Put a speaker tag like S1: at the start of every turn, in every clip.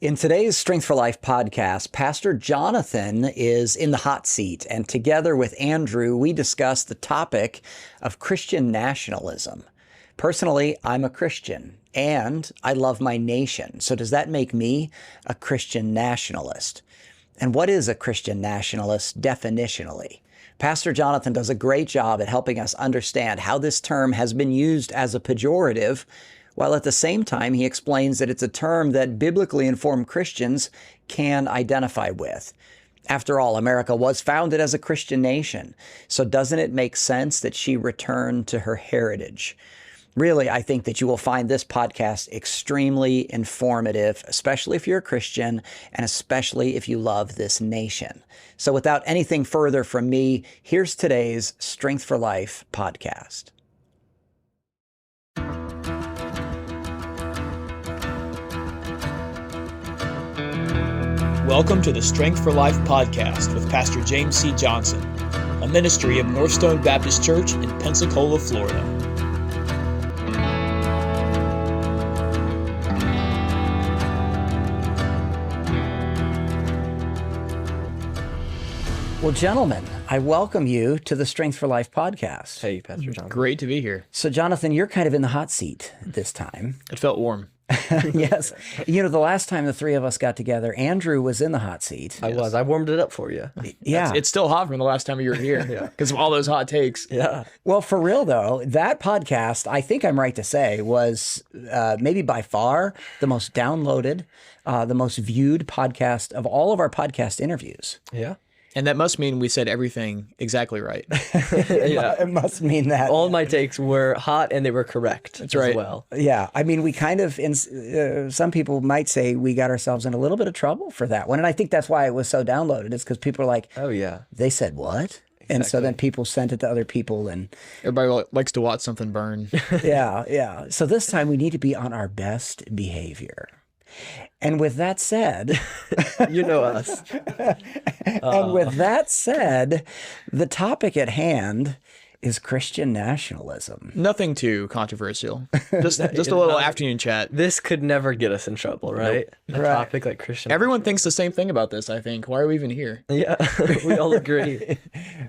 S1: In today's Strength for Life podcast, Pastor Jonathan is in the hot seat, and together with Andrew, we discuss the topic of Christian nationalism. Personally, I'm a Christian, and I love my nation. So does that make me a Christian nationalist? And what is a Christian nationalist definitionally? Pastor Jonathan does a great job at helping us understand how this term has been used as a pejorative, while at the same time he explains that it's a term that biblically informed Christians can identify with. After all, America was founded as a Christian nation, so doesn't it make sense that she returned to her heritage? Really, I think that you will find this podcast extremely informative, especially if you're a Christian and especially if you love this nation. So without anything further from me, here's today's Strength for Life podcast.
S2: Welcome to the Strength for Life podcast with Pastor James C. Johnson, a ministry of NorthStone Baptist Church in Pensacola, Florida.
S1: Well, gentlemen, I welcome you to the Strength for Life podcast.
S3: Hey, Pastor Jonathan.
S2: Great to be here.
S1: So, Jonathan, you're kind of in the hot seat this time.
S2: It felt warm.
S1: Yes. You know, the last time the three of us got together, Andrew was in the hot seat.
S3: I was. I warmed it up for you.
S1: Yeah.
S2: It's still hot from the last time you were here because of all those hot takes.
S3: Yeah.
S1: Well, for real, though, that podcast, I think I'm right to say, was maybe by far the most downloaded, the most viewed podcast of all of our podcast interviews.
S3: Yeah.
S2: And that must mean we said everything exactly right.
S3: Yeah.
S1: It must mean that.
S3: All my takes were hot and they were correct.
S2: That's right.
S3: As well.
S1: Yeah. I mean, we kind of, some people might say we got ourselves in a little bit of trouble for that one. And I think that's why it was so downloaded. It's because people are like,
S3: Oh, yeah.
S1: they said what? And so then people sent it to other people and
S2: Everybody likes to watch something burn.
S1: yeah. So this time we need to be on our best behavior. And with that said,
S3: You know us.
S1: and with that said, the topic at hand is Christian nationalism.
S2: Nothing too controversial. Just a little afternoon chat.
S3: This could never get us in trouble, right? A
S1: Right.
S3: topic like Christian.
S2: Everyone thinks the same thing about this, I think. Why are we even here?
S3: Yeah. We all agree.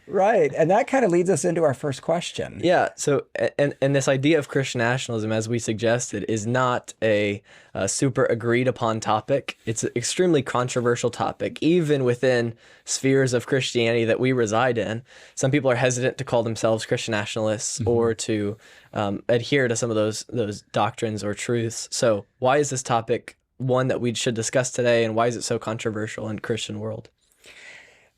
S1: Right. And that kind of leads us into our first question.
S3: Yeah. So, and this idea of Christian nationalism, as we suggested, is not a super agreed upon topic. It's an extremely controversial topic, even within spheres of Christianity that we reside in. Some people are hesitant to call themselves Christian nationalists or to adhere to some of those doctrines or truths. So why is this topic one that we should discuss today, and why is it so controversial in the Christian world?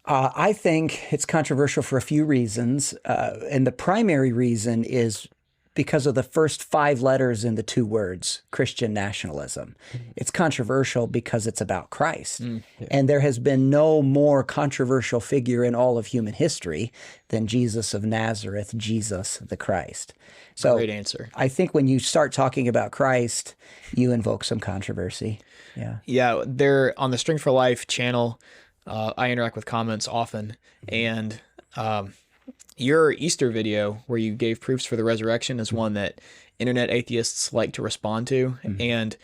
S1: I think it's controversial for a few reasons. And the primary reason is because of the first 5 letters in the 2 words, Christian nationalism. It's controversial because it's about Christ. And there has been no more controversial figure in all of human history than Jesus of Nazareth, Jesus the Christ. So
S2: Great answer.
S1: I think when you start talking about Christ, you invoke some controversy. Yeah.
S2: Yeah, they're on the Strength for Life channel. I interact with comments often, and your Easter video where you gave proofs for the resurrection is one that internet atheists like to respond to, and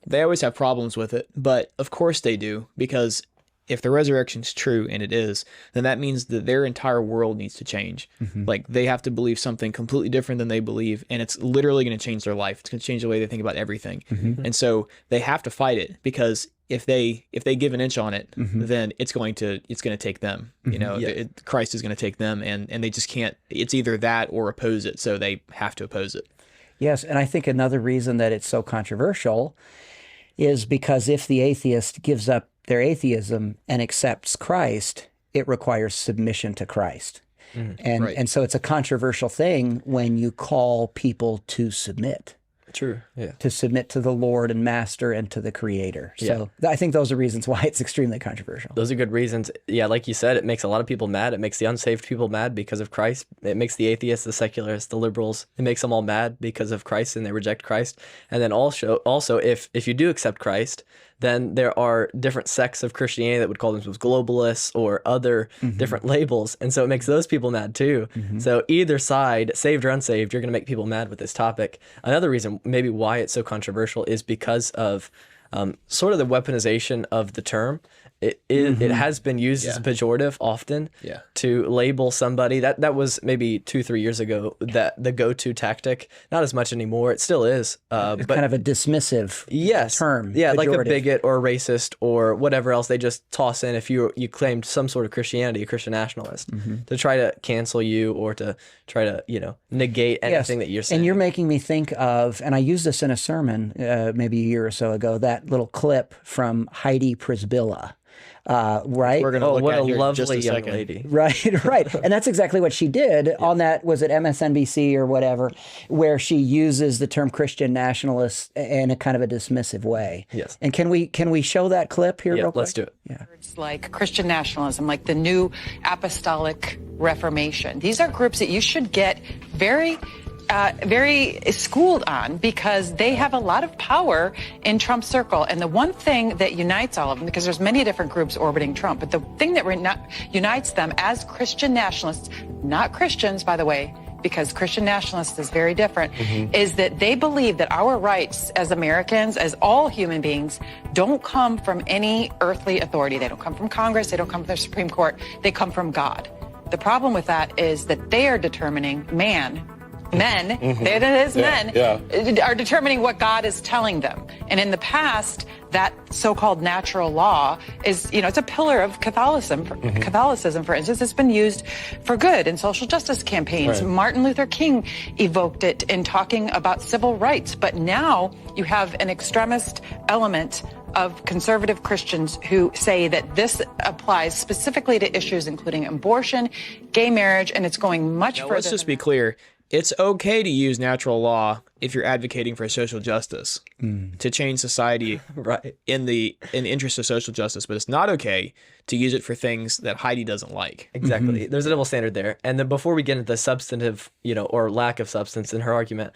S2: they always have problems with it, but of course they do, because if the resurrection is true, and it is, then that means that their entire world needs to change. Like, they have to believe something completely different than they believe, and it's literally going to change their life. It's going to change the way they think about everything. And so they have to fight it, because if they give an inch on it, then it's going to take them. You know, Christ is going to take them, and they just can't. It's either that or oppose it. So they have to oppose it.
S1: Yes, and I think another reason that it's so controversial is because if the atheist gives up their atheism and accepts Christ, it requires submission to Christ. And so it's a controversial thing when you call people to submit.
S3: True. Yeah.
S1: To submit to the Lord and Master and to the Creator. So I think those are reasons why it's extremely controversial.
S3: Those are good reasons. Yeah, like you said, it makes a lot of people mad. It makes the unsaved people mad because of Christ. It makes the atheists, the secularists, the liberals, it makes them all mad because of Christ, and they reject Christ. And then also if you do accept Christ, then there are different sects of Christianity that would call themselves globalists or other different labels. And so it makes those people mad too. So either side, saved or unsaved, you're going to make people mad with this topic. Another reason maybe why it's so controversial is because of sort of the weaponization of the term. It has been used as a pejorative often to label somebody. That was maybe 2-3 years ago, that the go-to tactic. Not as much anymore. It still is. But
S1: kind of a dismissive term.
S3: Yeah, like a
S1: pejorative.
S3: bigot or a racist or whatever else they just toss in if you claimed some sort of Christianity, a Christian nationalist, to try to cancel you or to try to, negate anything that you're saying.
S1: And you're making me think of, and I used this in a sermon maybe a year or so ago, that little clip from Heidi Priscilla. Right?
S2: We're going to look
S3: what
S2: at
S3: a
S2: here
S3: lovely
S2: just a
S3: young
S2: second.
S3: lady.
S1: Right. And that's exactly what she did on that, was it MSNBC or whatever, where she uses the term Christian nationalist in a kind of a dismissive way.
S3: Yes.
S1: And can we show that clip here real quick?
S3: Let's do it.
S1: Yeah.
S4: It's like Christian nationalism, like the New Apostolic Reformation. These are groups that you should get very schooled on, because they have a lot of power in Trump's circle. And the one thing that unites all of them, because there's many different groups orbiting Trump, but the thing that unites them as Christian nationalists, not Christians, by the way, because Christian nationalist is very different, is that they believe that our rights as Americans, as all human beings, don't come from any earthly authority. They don't come from Congress. They don't come from the Supreme Court. They come from God. The problem with that is that they are determining men, there it is, men, are determining what God is telling them. And in the past, that so-called natural law is, it's a pillar of Catholicism. Catholicism, for instance, it's been used for good in social justice campaigns. Right. Martin Luther King evoked it in talking about civil rights. But now you have an extremist element of conservative Christians who say that this applies specifically to issues including abortion, gay marriage, and it's going much further.
S2: Let's just be clear. It's okay to use natural law if you're advocating for social justice to change society in the interest of social justice, but it's not okay to use it for things that Heidi doesn't like.
S3: Exactly. There's a double standard there. And then before we get into the substantive, or lack of substance in her argument,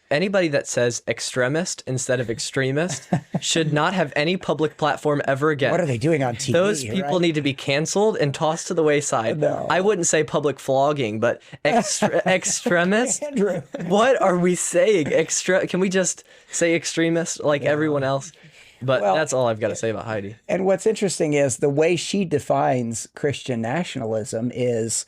S3: anybody that says extremist instead of extremist should not have any public platform ever again.
S1: What are they doing on TV?
S3: Those people need to be canceled and tossed to the wayside.
S1: No.
S3: I wouldn't say public flogging, but extremist?
S1: Andrew.
S3: What are we saying? Can we just say extremist like everyone else? But that's all I've got to say about Heidi.
S1: And what's interesting is the way she defines Christian nationalism is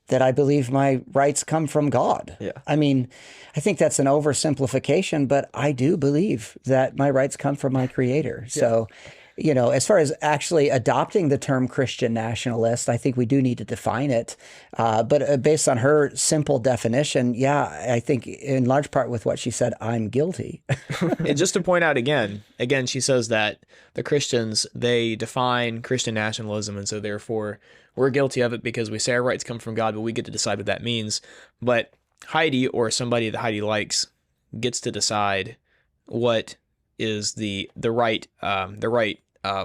S1: that I believe my rights come from God.
S3: Yeah.
S1: I mean, I think that's an oversimplification, but I do believe that my rights come from my Creator. Yeah. So, as far as actually adopting the term Christian nationalist, I think we do need to define it. But based on her simple definition, I think in large part with what she said, I'm guilty.
S2: And just to point out again, she says that the Christians, they define Christian nationalism, and so therefore we're guilty of it because we say our rights come from God, but we get to decide what that means. But Heidi, or somebody that Heidi likes, gets to decide what is the right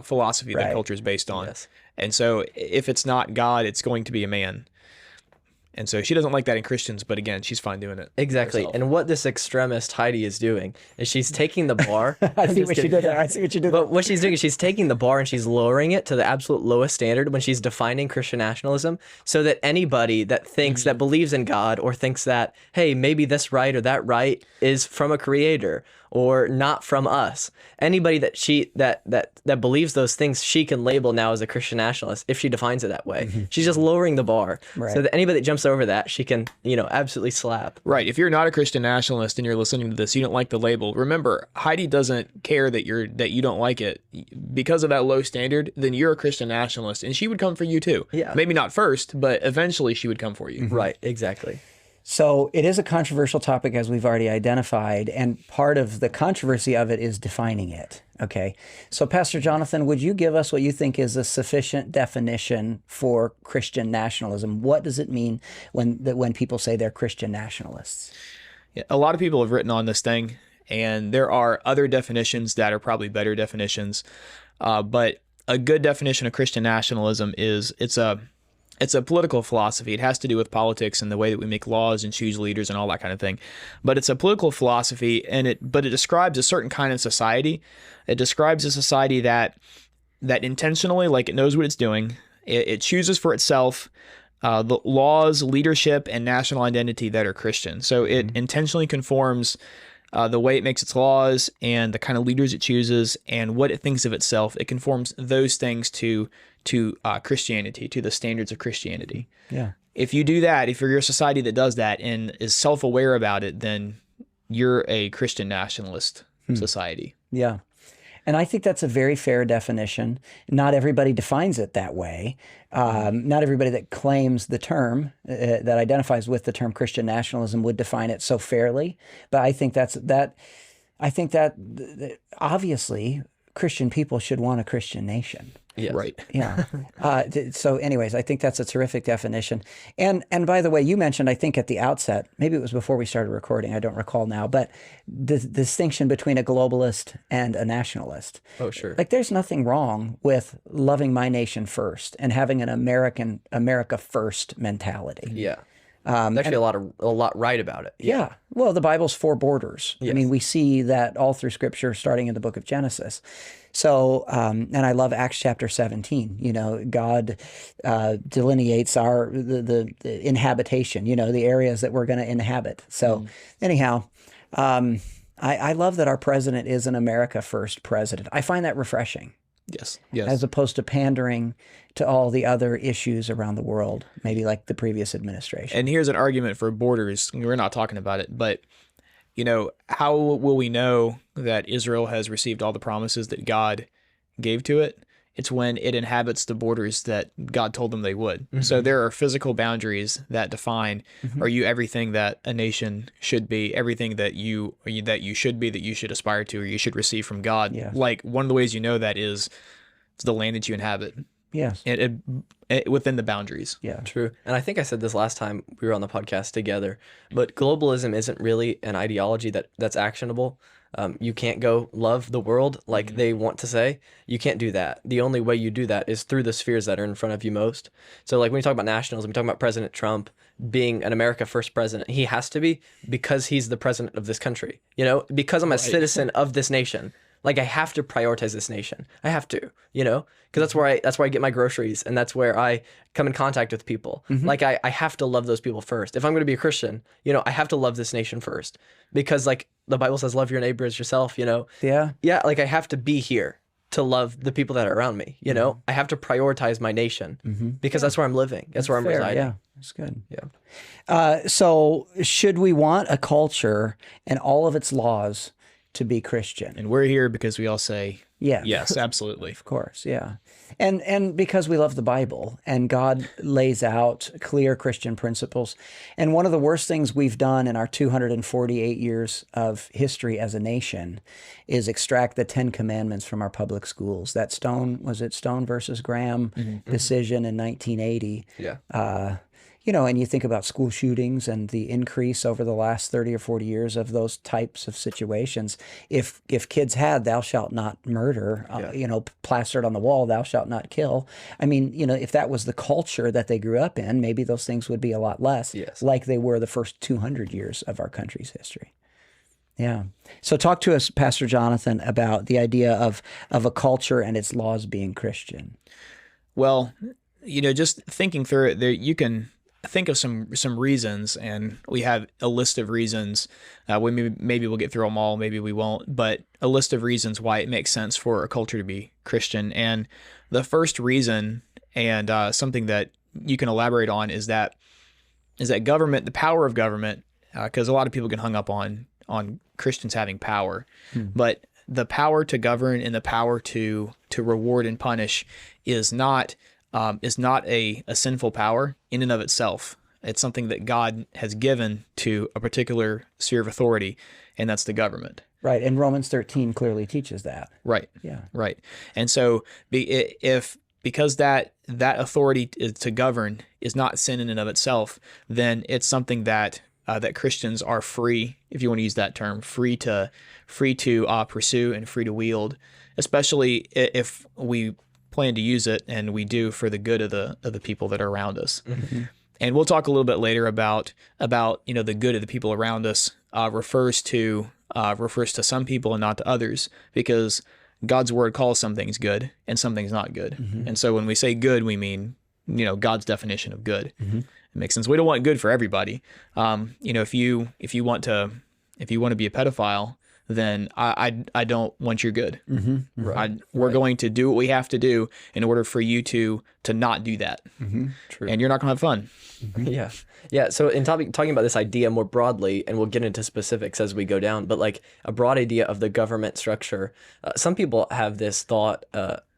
S2: philosophy that culture is based on.
S3: Yes.
S2: And so if it's not God, it's going to be a man. And so she doesn't like that in Christians, but again, she's fine doing it.
S3: Exactly.
S2: herself.
S3: And what this extremist Heidi is doing is she's taking the bar.
S1: I see what you did there.
S3: But what she's doing is she's taking the bar and she's lowering it to the absolute lowest standard when she's defining Christian nationalism, so that anybody that thinks, that believes in God, or thinks that, hey, maybe this right or that right is from a creator or not from us, anybody that believes those things, she can label now as a Christian nationalist if she defines it that way. She's just lowering the bar so that anybody that jumps over that, she can, absolutely slap.
S2: Right. If you're not a Christian nationalist and you're listening to this, you don't like the label. Remember, Heidi doesn't care that you don't like it. Because of that low standard, then you're a Christian nationalist, and she would come for you too.
S3: Yeah.
S2: Maybe not first, but eventually she would come for you.
S3: Right. Exactly.
S1: So it is a controversial topic, as we've already identified, and part of the controversy of it is defining it. Okay. So Pastor Jonathan, would you give us what you think is a sufficient definition for Christian nationalism? What does it mean when people say they're Christian nationalists?
S2: Yeah, a lot of people have written on this thing, and there are other definitions that are probably better definitions. But a good definition of Christian nationalism is it's a political philosophy. It has to do with politics and the way that we make laws and choose leaders and all that kind of thing. But it's a political philosophy, but it describes a certain kind of society. It describes a society that intentionally, like, it knows what it's doing. It chooses for itself the laws, leadership, and national identity that are Christian. So it intentionally conforms the way it makes its laws and the kind of leaders it chooses and what it thinks of itself, it conforms those things to Christianity, to the standards of Christianity.
S1: Yeah.
S2: If you do that, if you're a society that does that and is self-aware about it, then you're a Christian nationalist society.
S1: Yeah. And I think that's a very fair definition. Not everybody defines it that way. Not everybody that claims the term, that identifies with the term Christian nationalism would define it so fairly. But I think that obviously Christian people should want a Christian nation.
S3: Yes.
S2: Right.
S1: Yeah. So anyways, I think that's a terrific definition. And by the way, you mentioned, I think at the outset, maybe it was before we started recording, I don't recall now, but the distinction between a globalist and a nationalist.
S3: Oh, sure.
S1: Like there's nothing wrong with loving my nation first and having an America first mentality.
S3: Yeah. There's actually a lot right about it.
S1: Yeah. Well, the Bible's 4 borders.
S3: Yes.
S1: I mean, we see that all through Scripture, starting in the book of Genesis. So, and I love Acts chapter 17. You know, God delineates the inhabitation. You know, the areas that we're going to inhabit. So, anyhow, I love that our president is an America First president. I find that refreshing.
S2: Yes. Yes.
S1: As opposed to pandering to all the other issues around the world, maybe like the previous administration.
S2: And here's an argument for borders. We're not talking about it, but you know, how will we know that Israel has received all the promises that God gave to it? It's when it inhabits the borders that God told them they would. So there are physical boundaries that define, are you everything that a nation should be, everything that you should be, that you should aspire to, or you should receive from God.
S1: Yes.
S2: Like one of the ways you know that is it's the land that you inhabit.
S1: Yes.
S2: And within the boundaries.
S1: Yeah.
S3: True. And I think I said this last time we were on the podcast together, but globalism isn't really an ideology that's actionable. You can't go love the world like they want to say. You can't do that. The only way you do that is through the spheres that are in front of you most. So like when we talk about nationalism, we talk about President Trump being an America First president. He has to be because he's the president of this country. You know, because I'm a citizen of this nation. Like I have to prioritize this nation. I have to, you know, because that's where I get my groceries and that's where I come in contact with people. Like I have to love those people first. If I'm going to be a Christian, you know, I have to love this nation first because like the Bible says, love your neighbor as yourself, you know?
S1: Yeah.
S3: Yeah. Like I have to be here to love the people that are around me, you know? I have to prioritize my nation because that's where I'm living. That's where I'm
S1: Fair,
S3: residing.
S1: yeah. That's good.
S3: Yeah.
S1: So should we want a culture and all of its laws to be Christian?
S2: And we're here because we all say,
S1: Yeah.
S2: yes, absolutely.
S1: Of course, yeah. And because we love the Bible and God lays out clear Christian principles. And one of the worst things we've done in our 248 years of history as a nation is extract the 10 Commandments from our public schools. That Stone versus Graham decision in 1980.
S3: Yeah.
S1: You know, and you think about school shootings and the increase over the last 30 or 40 years of those types of situations. If kids had "thou shalt not murder," you know, plastered on the wall, "thou shalt not kill." I mean, you know, if that was the culture that they grew up in, maybe those things would be a lot less, like they were the first 200 years of our country's history. Yeah. So talk to us, Pastor Jonathan, about the idea of a culture and its laws being Christian.
S2: Well, you know, just thinking through it, there you can think of some reasons, and we have a list of reasons. Maybe we'll get through them all, maybe we won't, but a list of reasons why it makes sense for a culture to be Christian. And the first reason, and something that you can elaborate on, is that government, the power of government, because a lot of people get hung up on Christians having power, but the power to govern and the power to reward and punish is not a sinful power in and of itself. It's something that God has given to a particular sphere of authority, and that's the government.
S1: Right, and Romans 13 clearly teaches that.
S2: Right.
S1: Yeah.
S2: Right. And so because that authority to govern is not sin in and of itself, then it's something that Christians are free, if you want to use that term, free to pursue and free to wield, especially if we plan to use it, and we do, for the good of the people that are around us. And we'll talk a little bit later about you know, the good of the people around us refers to some people and not to others, because God's word calls some things good and some things not good. And so when we say good, we mean, you know, God's definition of good. It makes sense. We don't want good for everybody. You know, if you want to if you want to be a pedophile, then I don't want your good. We're going to do what we have to do in order for you to not do that.
S3: True.
S2: And you're not going to have fun.
S3: Yeah. Yeah. So in talking about this idea more broadly, and we'll get into specifics as we go down, but like a broad idea of the government structure, some people have this thought,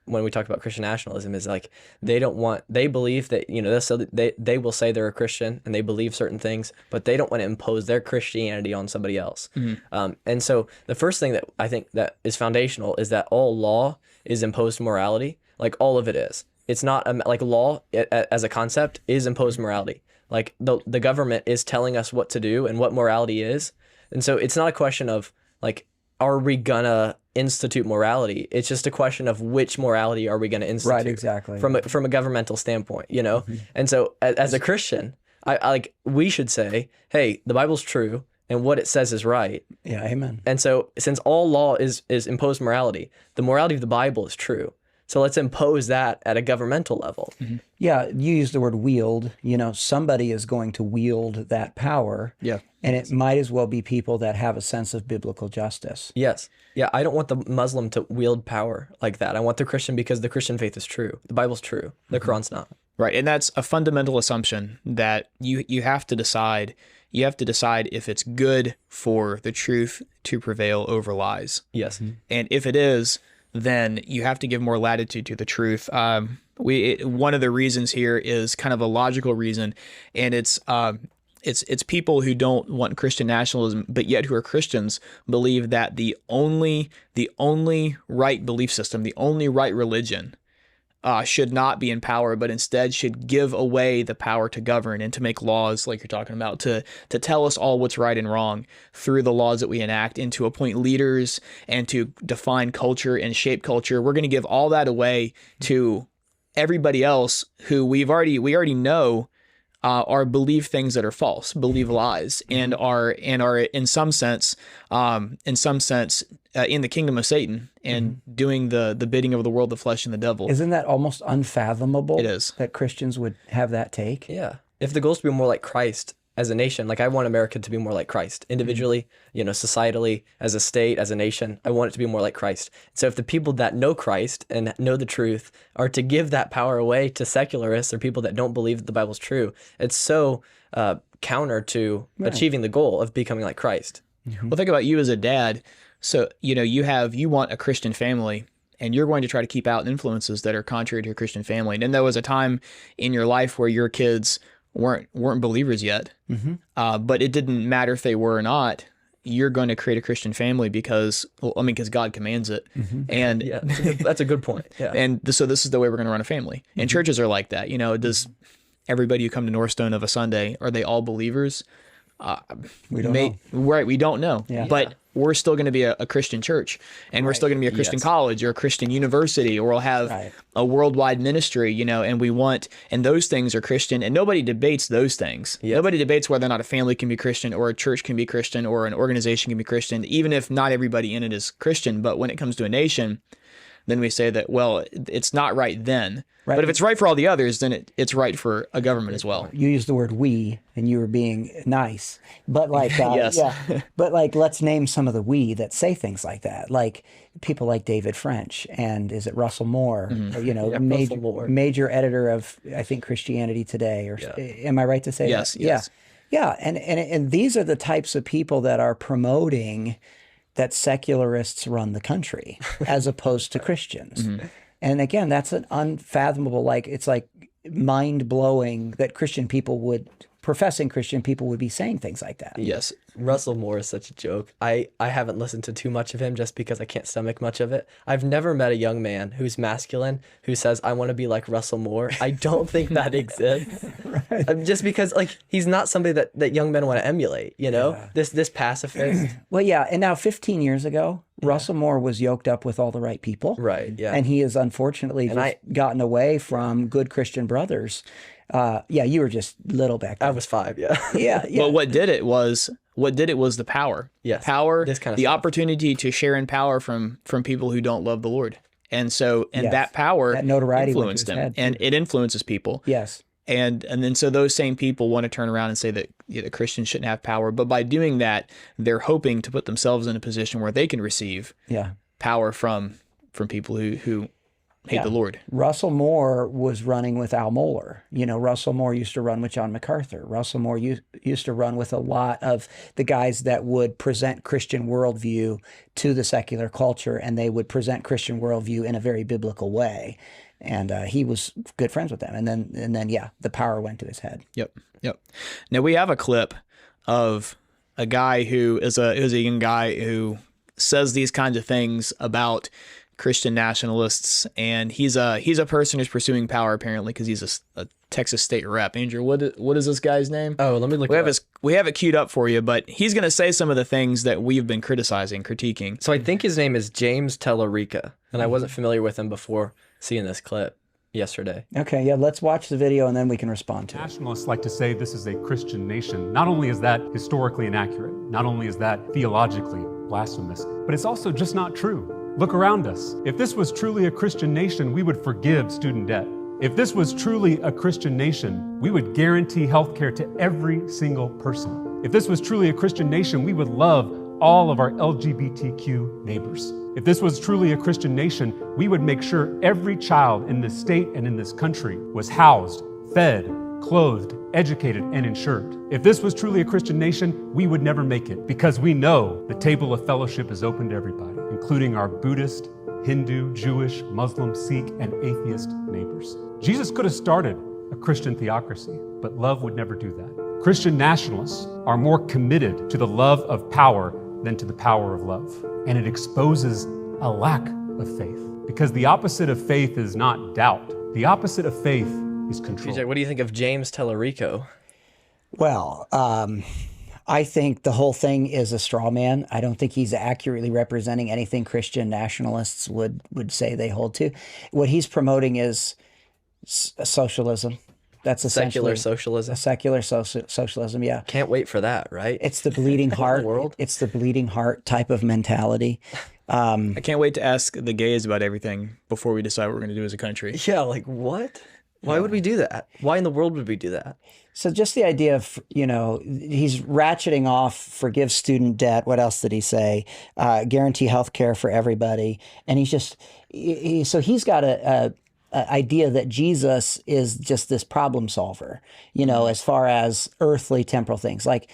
S3: when we talk about Christian nationalism, is like they believe that, they will say they're a Christian and they believe certain things, but they don't want to impose their Christianity on somebody else. And so the first thing that I think that is foundational is that all law is imposed morality. Like all of it is. It's not like law as a concept is imposed morality. Like the government is telling us what to do and what morality is. And so it's not a question of like, are we gonna institute morality? It's just a question of which morality are we gonna institute?
S1: Right, exactly.
S3: From a governmental standpoint, And so as a Christian, we should say, hey, the Bible's true and what it says is right.
S1: Yeah, amen.
S3: And so since all law is imposed morality, the morality of the Bible is true. So let's impose that at a governmental level.
S1: Yeah, you use the word wield. Somebody is going to wield that power.
S2: Yeah.
S1: And it might as well be people that have a sense of biblical justice.
S3: Yes. Yeah, I don't want the Muslim to wield power like that. I want the Christian because the Christian faith is true. The Bible's true. The Quran's not.
S2: Right. And that's a fundamental assumption that you have to decide. You have to decide if it's good for the truth to prevail over lies.
S3: Yes.
S2: And if it is, then you have to give more latitude to the truth. One of the reasons here is kind of a logical reason, and it's people who don't want Christian nationalism, but yet who are Christians, believe that the only right belief system, the only right religion, should not be in power, but instead should give away the power to govern and to make laws, like you're talking about, to tell us all what's right and wrong through the laws that we enact, and to appoint leaders and to define culture and shape culture. We're going to give all that away to everybody else who we already know are believe things that are false, believe lies, and are in some sense in the kingdom of Satan and doing the bidding of the world, the flesh, and the devil.
S1: Isn't that almost unfathomable?
S2: It is.
S1: That Christians would have that take.
S3: Yeah. If the goal is to be more like Christ as a nation, like I want America to be more like Christ individually, societally, as a state, as a nation, I want it to be more like Christ. So if the people that know Christ and know the truth are to give that power away to secularists or people that don't believe that the Bible's true, it's so counter to achieving the goal of becoming like Christ.
S2: Well, think about you as a dad. So, you want a Christian family, and you're going to try to keep out influences that are contrary to your Christian family. And then there was a time in your life where your kids weren't believers yet, but it didn't matter if they were or not. You're going to create a Christian family because God commands it. And
S3: Yeah, that's a good point. Yeah.
S2: And so this is the way we're going to run a family. And churches are like that. Does everybody who come to NorthStone of a Sunday, are they all believers?
S1: We don't know.
S2: Right, we don't know.
S1: Yeah.
S2: But we're still going to be a Christian church, and we're still going to be a Christian college or a Christian university, or we'll have a worldwide ministry, and those things are Christian, and nobody debates those things.
S3: Yes.
S2: Nobody debates whether or not a family can be Christian or a church can be Christian or an organization can be Christian, even if not everybody in it is Christian. But when it comes to a nation, then we say that, well, it's not right then. Right. But if it's right for all the others, then it's right for a government as well.
S1: You used the word "we," and you were being nice, but
S2: Yes.
S1: But let's name some of the "we" that say things like that, like people like David French, and is it Russell Moore?
S3: Russell Moore.
S1: Major editor of, I think, Christianity Today, or am I right to say
S2: Yes.
S1: that?
S2: Yes.
S1: Yeah, and these are the types of people that are promoting that secularists run the country as opposed to Christians. And again, that's an unfathomable, it's like mind-blowing that professing Christian people would be saying things like that.
S2: Yes.
S3: Russell Moore is such a joke. I haven't listened to too much of him just because I can't stomach much of it. I've never met a young man who's masculine who says, I want to be like Russell Moore. I don't think that exists. Just because he's not somebody that young men want to emulate, this pacifist.
S1: Well, yeah. And now 15 years ago, Russell Moore was yoked up with all the right people.
S3: Right, yeah.
S1: And he has unfortunately gotten away from good Christian brothers. You were just little back then.
S3: I was 5, yeah.
S1: Yeah.
S2: Well, what did it was the power.
S3: Yes.
S2: Power,
S3: this kind of
S2: the
S3: stuff.
S2: opportunity to share in power from people who don't love the Lord. And so, that power
S1: that notoriety
S2: influenced
S1: went to his
S2: him,
S1: head,
S2: and it influences people.
S1: Yes.
S2: And then so those same people want to turn around and say that Christians shouldn't have power. But by doing that, they're hoping to put themselves in a position where they can receive power from people who hate the Lord.
S1: Russell Moore was running with Al Mohler. Russell Moore used to run with John MacArthur. Russell Moore used to run with a lot of the guys that would present Christian worldview to the secular culture, and they would present Christian worldview in a very biblical way. And he was good friends with them. And then the power went to his head.
S2: Yep. Now we have a clip of a guy who is a young guy who says these kinds of things about Christian nationalists, and he's a person who's pursuing power apparently because he's a Texas state rep. Andrew, what is this guy's name?
S3: Oh, let me look.
S2: We have it queued up for you, but he's going to say some of the things that we've been critiquing.
S3: So I think his name is James Tellerica, and I wasn't familiar with him before seeing this clip yesterday.
S1: Okay, yeah, let's watch the video and then we can respond to it.
S5: Nationalists like to say this is a Christian nation. Not only is that historically inaccurate, not only is that theologically blasphemous, but it's also just not true. Look around us. If this was truly a Christian nation, we would forgive student debt. If this was truly a Christian nation, we would guarantee health care to every single person. If this was truly a Christian nation, we would love all of our LGBTQ neighbors. If this was truly a Christian nation, we would make sure every child in this state and in this country was housed, fed, clothed, educated, and insured. If this was truly a Christian nation, we would never make it because we know the table of fellowship is open to everybody, including our Buddhist, Hindu, Jewish, Muslim, Sikh, and atheist neighbors. Jesus could have started a Christian theocracy, but love would never do that. Christian nationalists are more committed to the love of power than to the power of love. And it exposes a lack of faith because the opposite of faith is not doubt. The opposite of faith is control.
S3: TJ, what do you think of James Tellerico?
S1: Well, I think the whole thing is a straw man. I don't think he's accurately representing anything Christian nationalists would say they hold to. What he's promoting is socialism. That's
S3: secular socialism.
S1: A secular socialism, yeah.
S3: Can't wait for that, right?
S1: It's the bleeding heart.
S3: World.
S1: It's the bleeding heart type of mentality.
S2: I can't wait to ask the gays about everything before we decide what we're going to do as a country.
S3: Yeah, like what? Why would we do that? Why in the world would we do that?
S1: So just the idea of, he's ratcheting off, forgive student debt. What else did he say? Guarantee health care for everybody. And he's got a idea that Jesus is just this problem solver, as far as earthly temporal things. Like,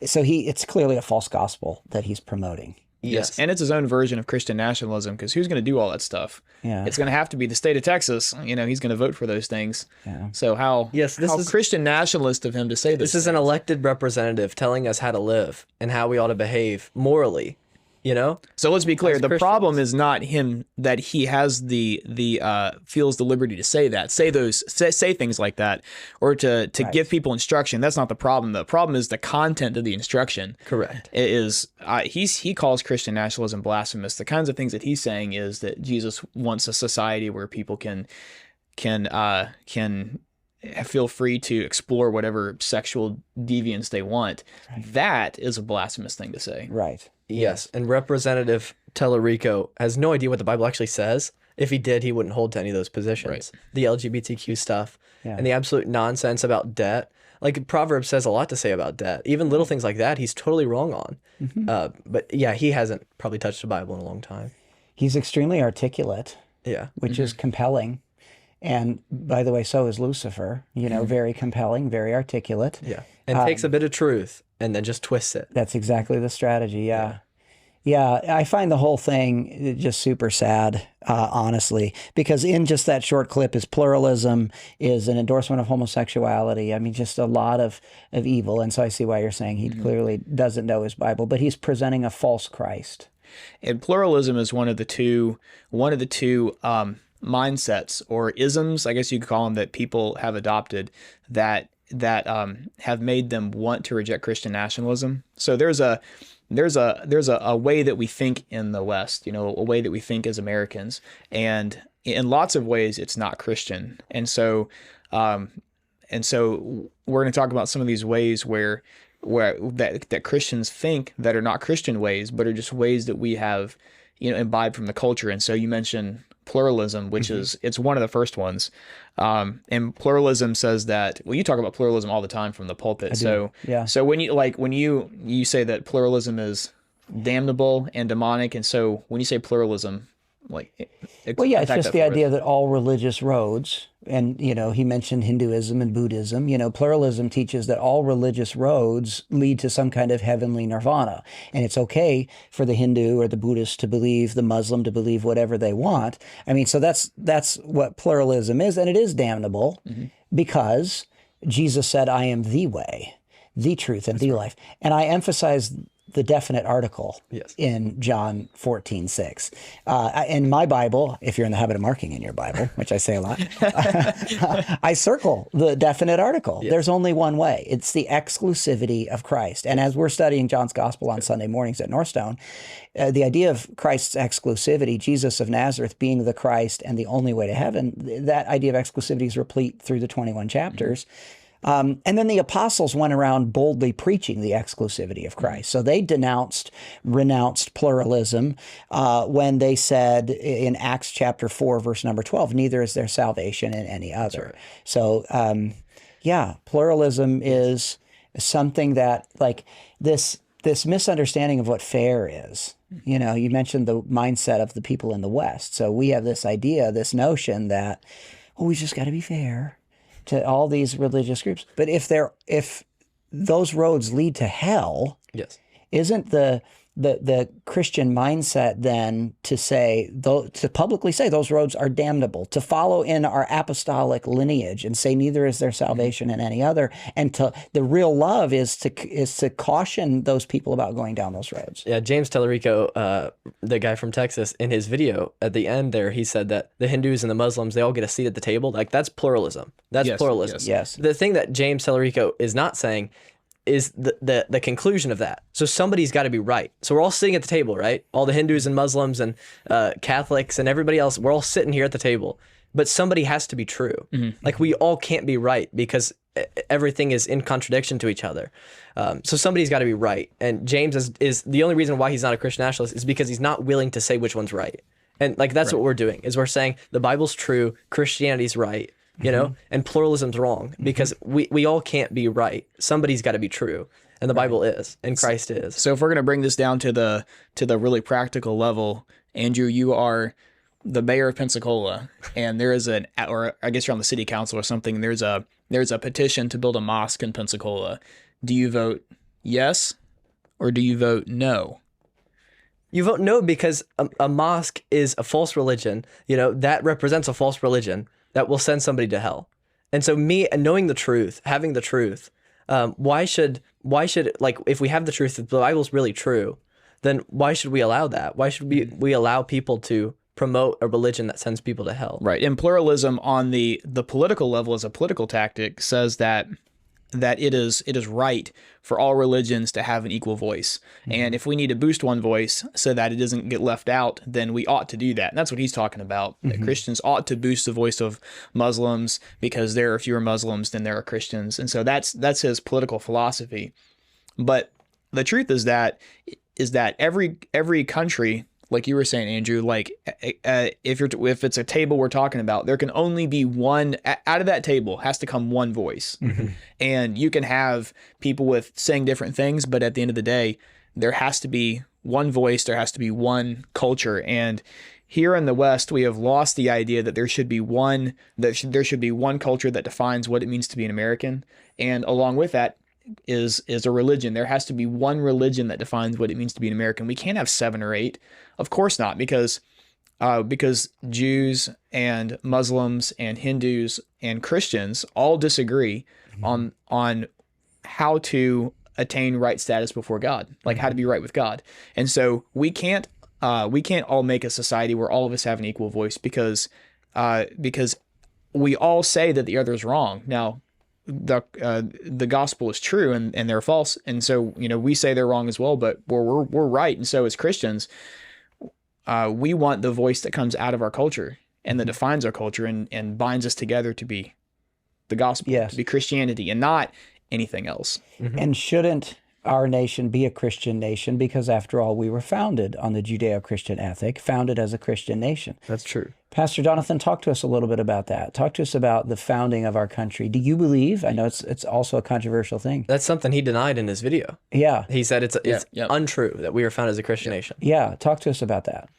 S1: it's clearly a false gospel that he's promoting.
S2: Yes. And it's his own version of Christian nationalism, because who's going to do all that stuff?
S1: Yeah.
S2: It's going to have to be the state of Texas. He's going to vote for those things.
S1: Yeah.
S2: So how
S3: is
S2: Christian nationalist of him to say this.
S3: This is an elected representative telling us how to live and how we ought to behave morally.
S2: So let's be clear. The problem is not him, that he has the feels the liberty to say that, say things like that, or to give people instruction. That's not the problem. The problem is the content of the instruction.
S3: Correct.
S2: It is he calls Christian nationalism blasphemous. The kinds of things that he's saying is that Jesus wants a society where people can feel free to explore whatever sexual deviance they want. Right. That is a blasphemous thing to say.
S1: Right.
S3: Yes, and Representative Tellerico has no idea what the Bible actually says. If he did, he wouldn't hold to any of those positions.
S2: Right.
S3: The LGBTQ stuff and the absolute nonsense about debt. Like Proverbs says a lot to say about debt. Even little things like that, he's totally wrong on. Mm-hmm. But yeah, he hasn't probably touched the Bible in a long time.
S1: He's extremely articulate.
S3: Yeah.
S1: Which is compelling. And by the way, so is Lucifer, very compelling, very articulate.
S3: Yeah. And takes a bit of truth and then just twists it.
S1: That's exactly the strategy. Yeah. Yeah. I find the whole thing just super sad, honestly, because in just that short clip is pluralism, is an endorsement of homosexuality. I mean, just a lot of evil. And so I see why you're saying he clearly doesn't know his Bible, but he's presenting a false Christ.
S2: And pluralism is one of the two mindsets or isms, I guess you could call them, that people have adopted that have made them want to reject Christian nationalism. So there's a way that we think in the West, a way that we think as Americans, and in lots of ways it's not Christian. And so we're going to talk about some of these ways where that Christians think that are not Christian ways, but are just ways that we have imbibed from the culture. And so you mentioned pluralism, which is, it's one of the first ones. And pluralism says that, well, you talk about pluralism all the time from the pulpit. So, so when you say that pluralism is damnable and demonic, and so when you say pluralism,
S1: it's just the idea that all religious roads, and he mentioned Hinduism and Buddhism, pluralism teaches that all religious roads lead to some kind of heavenly nirvana, and it's okay for the Hindu or the Buddhist to believe, the Muslim to believe whatever they want. I mean, so that's what pluralism is, and it is damnable because Jesus said, "I am the way, the truth, and the life," and I emphasize the definite article in John 14:6. In my Bible, if you're in the habit of marking in your Bible, which I say a lot, I circle the definite article. There's only one way. It's the exclusivity of Christ. And as we're studying John's Gospel on Sunday mornings at NorthStone, the idea of Christ's exclusivity, Jesus of Nazareth being the Christ and the only way to heaven, that idea of exclusivity is replete through the 21 chapters. And then the apostles went around boldly preaching the exclusivity of Christ. So they renounced pluralism when they said in Acts chapter 4, verse number 12, neither is there salvation in any other. So, pluralism is something that, like, this misunderstanding of what fair is. You mentioned the mindset of the people in the West. So we have this idea, this notion that, we just got to be fair to all these religious groups. But if those roads lead to hell, isn't the Christian mindset then to publicly say those roads are damnable, to follow in our apostolic lineage and say neither is there salvation in any other, and the real love is to caution those people about going down those roads?
S3: Yeah, James Tellerico, the guy from Texas, in his video at the end there, he said that the Hindus and the Muslims, they all get a seat at the table. Like, that's pluralism. That's pluralism.
S1: Yes.
S3: The thing that James Tellerico is not saying is the conclusion of that. So somebody's got to be right. So we're all sitting at the table, right? All the Hindus and Muslims and Catholics and everybody else, we're all sitting here at the table. But somebody has to be true. Like, we all can't be right because everything is in contradiction to each other. So somebody's got to be right. And James is the only reason why he's not a Christian nationalist is because he's not willing to say which one's right. And like, that's what we're doing, is we're saying the Bible's true, Christianity's right, and pluralism's wrong, because we all can't be right. Somebody's got to be true, and the Bible is, and Christ is.
S2: So if we're going to bring this down to the really practical level, Andrew, you are the mayor of Pensacola, and there is or I guess you're on the city council or something. There's a petition to build a mosque in Pensacola. Do you vote yes, or do you vote no?
S3: You vote no because a mosque is a false religion. That represents a false religion that will send somebody to hell. And so me, knowing the truth, having the truth, why should like, if we have the truth, if the Bible's really true, then why should we allow that? Why should we allow people to promote a religion that sends people to hell?
S2: Right. And pluralism on the political level, as a political tactic, says that it is right for all religions to have an equal voice. And if we need to boost one voice so that it doesn't get left out, then we ought to do that. And that's what he's talking about. That Christians ought to boost the voice of Muslims because there are fewer Muslims than there are Christians. And so that's his political philosophy. But the truth is that every country, like you were saying, Andrew, like if it's a table we're talking about, there can only be one out of that table has to come one voice. And you can have people saying different things, but at the end of the day, there has to be one voice. There has to be one culture. And here in the West, we have lost the idea that there should be one culture that defines what it means to be an American. And along with that is a religion. There has to be one religion that defines what it means to be an American. We can't have 7 or 8. Of course not, because Jews and Muslims and Hindus and Christians all disagree on how to attain right status before God, like how to be right with God. And so we can't all make a society where all of us have an equal voice because we all say that the other is wrong. Now, the gospel is true and they're false, and so we say they're wrong as well, but we're right. And so as Christians, we want the voice that comes out of our culture and that defines our culture and binds us together to be the gospel, to be Christianity, and not anything else.
S1: And shouldn't our nation be a Christian nation because, after all, we were founded on the Judeo-Christian ethic, founded as a Christian nation.
S3: That's true.
S1: Pastor Jonathan, talk to us a little bit about that. Talk to us about the founding of our country. Do you believe? I know it's also a controversial thing.
S3: That's something he denied in his video.
S1: Yeah.
S3: He said it's untrue that we were founded as a Christian nation.
S1: Yeah. Talk to us about that.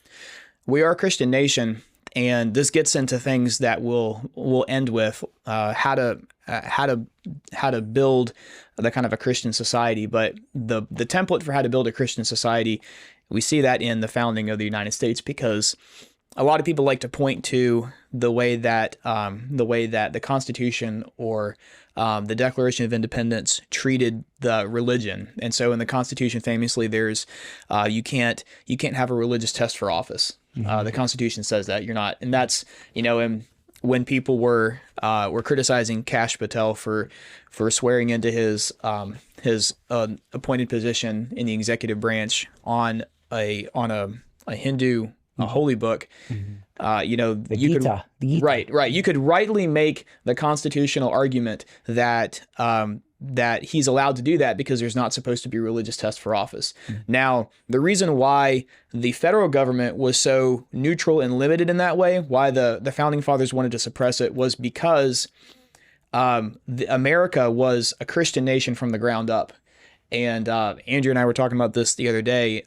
S2: We are a Christian nation, and this gets into things that we'll end with how to build the kind of a Christian society. But the template for how to build a Christian society, we see that in the founding of the United States, because a lot of people like to point to the way that the Constitution or the Declaration of Independence treated the religion. And so in the Constitution, famously, there's you can't have a religious test for office. The Constitution says that you're not, and that's, and when people were criticizing Kash Patel for swearing into his appointed position in the executive branch on a Hindu holy book,
S1: The Gita.
S2: Right. You could rightly make the constitutional argument that that he's allowed to do that because there's not supposed to be religious tests for office. Now, the reason why the federal government was so neutral and limited in that way, why the founding fathers wanted to suppress it, was because America was a Christian nation from the ground up. And Andrew and I were talking about this the other day.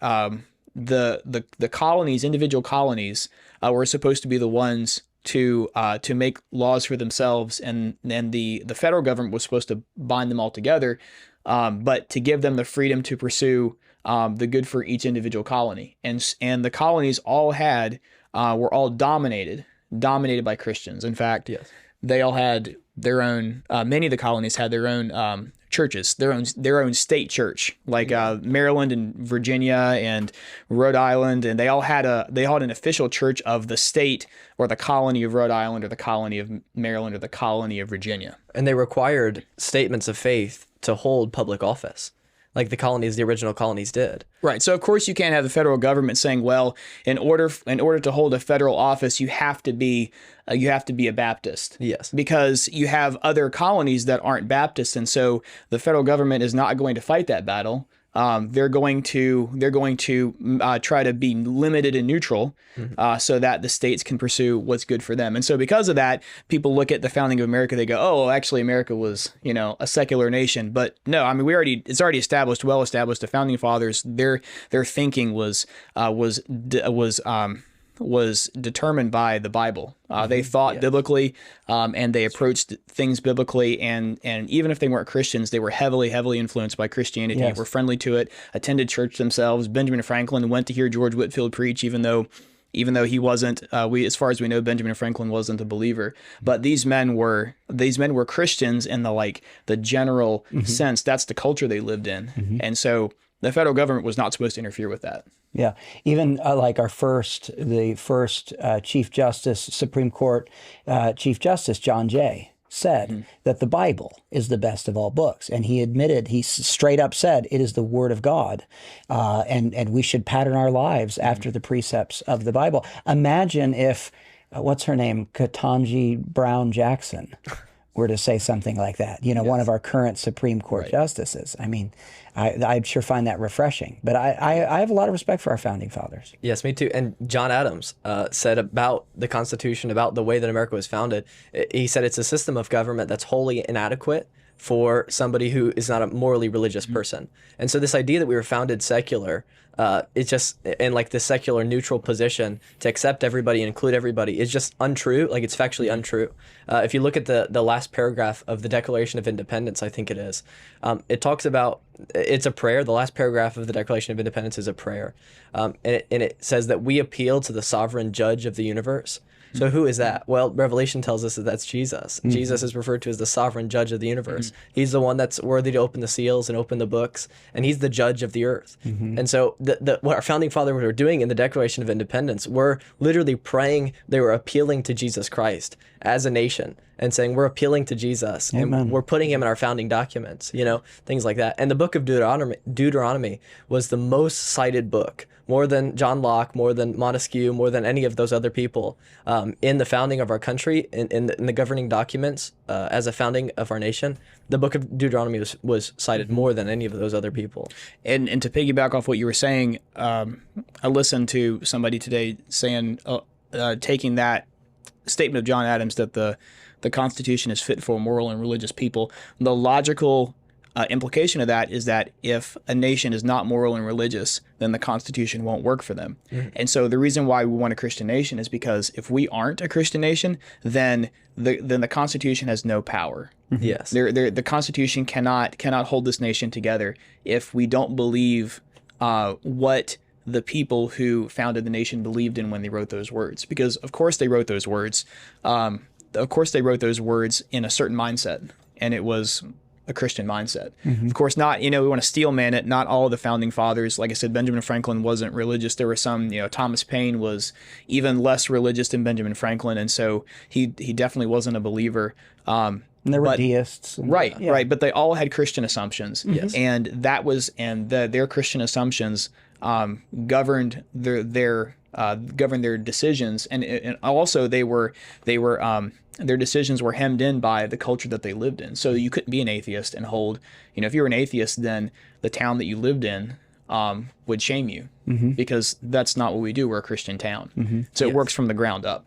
S2: The colonies, individual colonies, were supposed to be the ones to make laws for themselves, and the federal government was supposed to bind them all together, but to give them the freedom to pursue the good for each individual colony. And the colonies all were all dominated by Christians. In fact,
S3: Yes.
S2: they all had their own. Many of the colonies had their own churches, their own state church, like Maryland and Virginia and Rhode Island, and they all had an official church of the state or the colony of Rhode Island or the colony of Maryland or the colony of Virginia.
S3: And they required statements of faith to hold public office, like the original colonies did.
S2: Right. So of course you can't have the federal government saying, well, in order to hold a federal office, you have to be a Baptist.
S3: Yes.
S2: Because you have other colonies that aren't Baptist, and so the federal government is not going to fight that battle. They're going to try to be limited and neutral, so that the states can pursue what's good for them. And so because of that, people look at the founding of America, they go, oh, well, actually America was, a secular nation. But no, I mean, it's already established, well established. The founding fathers, their thinking was determined by the Bible. They thought biblically, and they approached things biblically, and even if they weren't Christians, they were heavily influenced by Christianity.
S1: Yes.
S2: Were friendly to it, attended church themselves. Benjamin Franklin went to hear George Whitefield preach, even though he wasn't. As far as we know, Benjamin Franklin wasn't a believer. But these men were Christians in the general sense. That's the culture they lived in, and so the federal government was not supposed to interfere with that.
S1: Yeah, even like the first Chief Justice, Supreme Court Chief Justice John Jay said that the Bible is the best of all books, and he straight up said it is the Word of God, and we should pattern our lives after the precepts of the Bible. Imagine if what's her name, Ketanji Brown Jackson, were to say something like that. One of our current Supreme Court justices. I mean, I'd sure find that refreshing. But I have a lot of respect for our founding fathers.
S3: Yes, me too. And John Adams said about the Constitution, about the way that America was founded, he said it's a system of government that's wholly inadequate for somebody who is not a morally religious person. And so this idea that we were founded secular, it's just in this secular neutral position to accept everybody and include everybody is just untrue. It's factually untrue. If you look at the last paragraph of the Declaration of Independence, I think it is, it talks about, it's a prayer. The last paragraph of the Declaration of Independence is a prayer. And it says that we appeal to the sovereign judge of the universe. So who is that? Well, Revelation tells us that that's Jesus. Jesus is referred to as the sovereign judge of the universe. He's the one that's worthy to open the seals and open the books, and he's the judge of the earth. And so what our founding fathers were doing in the Declaration of Independence were literally praying, they were appealing to Jesus Christ as a nation and saying, we're appealing to Jesus.
S1: Amen.
S3: And we're putting him in our founding documents, things like that. And the book of Deuteronomy was the most cited book more than John Locke, more than Montesquieu, more than any of those other people in the founding of our country, in the governing documents as a founding of our nation. The book of Deuteronomy was cited more than any of those other people.
S2: And to piggyback off what you were saying, I listened to somebody today saying, taking that statement of John Adams that the Constitution is fit for moral and religious people. The logical implication of that is that if a nation is not moral and religious, then the Constitution won't work for them. And so the reason why we want a Christian nation is because if we aren't a Christian nation, then the Constitution has no power.
S3: Yes.
S2: The Constitution cannot hold this nation together if we don't believe what the people who founded the nation believed in when they wrote those words. Because of course they wrote those words. Of course they wrote those words in a certain mindset, and it was a Christian mindset. Of course not, we want to steel man it. Not all of the founding fathers, like I said, Benjamin Franklin wasn't religious. There were some, Thomas Paine was even less religious than Benjamin Franklin. And so he definitely wasn't a believer.
S1: And there were deists.
S2: Right. But they all had Christian assumptions. Yes. And their Christian assumptions governed their decisions, and also their decisions were hemmed in by the culture that they lived in. So you couldn't be an atheist and hold, if you were an atheist, then the town that you lived in would shame you, because that's not what we do. We're a Christian town. So it works from the ground up.